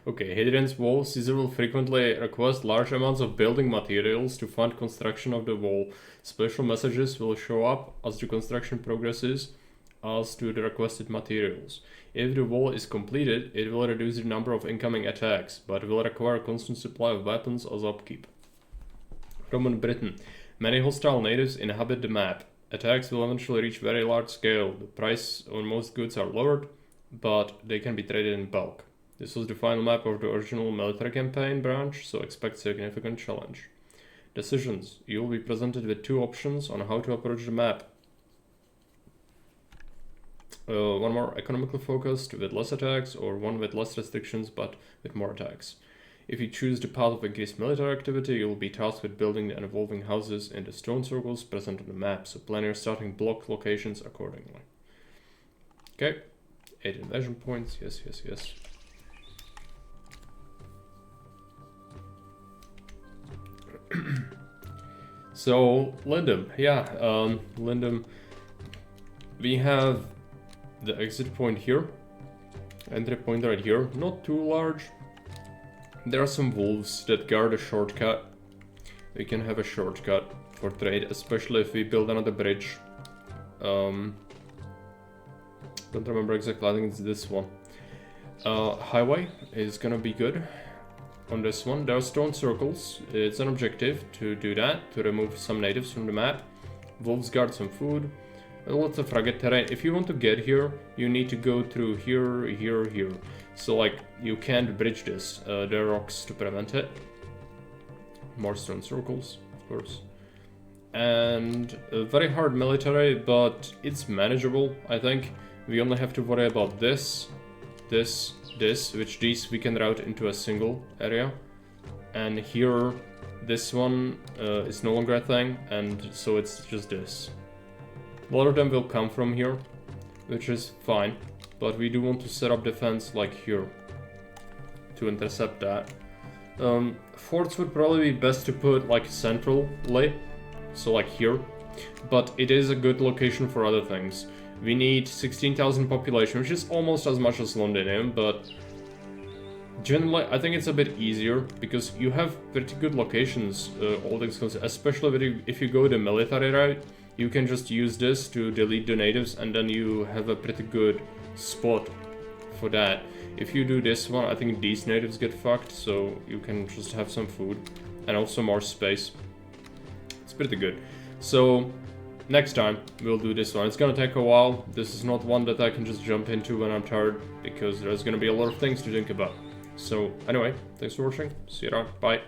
Okay, Hadrian's Wall. Caesar will frequently request large amounts of building materials to fund construction of the wall. Special messages will show up as the construction progresses as to the requested materials. If the wall is completed, it will reduce the number of incoming attacks, but will require a constant supply of weapons as upkeep. Roman Britain. Many hostile natives inhabit the map. Attacks will eventually reach very large scale. The price on most goods are lowered, but they can be traded in bulk. This was the final map of the original military campaign branch, so expect significant challenge. Decisions. You will be presented with two options on how to approach the map. One more economically focused with less attacks, or one with less restrictions but with more attacks. If you choose the path of increased military activity, you will be tasked with building and evolving houses in the stone circles present on the map, so plan your starting block locations accordingly. Okay, 8 invasion points, yes. So, Lindum, Lindum, we have the exit point here, entry point right here, not too large. There are some wolves that guard a shortcut. We can have a shortcut for trade, especially if we build another bridge. Don't remember exactly, I think it's this one. Highway is gonna be good on this one. There are stone circles. It's an objective to do that, to remove some natives from the map. Wolves guard some food. Lots of rugged terrain. If you want to get here, you need to go through here. So like, you can't bridge this. There are rocks to prevent it. More stone circles, of course. And a very hard military, but it's manageable, I think. We only have to worry about this, which these we can route into a single area. And here, this one is no longer a thing, and so it's just this. A lot of them will come from here, which is fine, but we do want to set up defense like here to intercept that. Forts would probably be best to put like centrally, so like here, but it is a good location for other things. We need 16,000 population, which is almost as much as Londinium, but generally I think it's a bit easier because you have pretty good locations, all things considered, especially if you go the military route. You can just use this to delete the natives, and then you have a pretty good spot for that. If you do this one, I think these natives get fucked, so you can just have some food and also more space. It's pretty good. So next time we'll do this one. It's gonna take a while. This is not one that I can just jump into when I'm tired, because there's gonna be a lot of things to think about. So anyway, thanks for watching. See you around. Bye.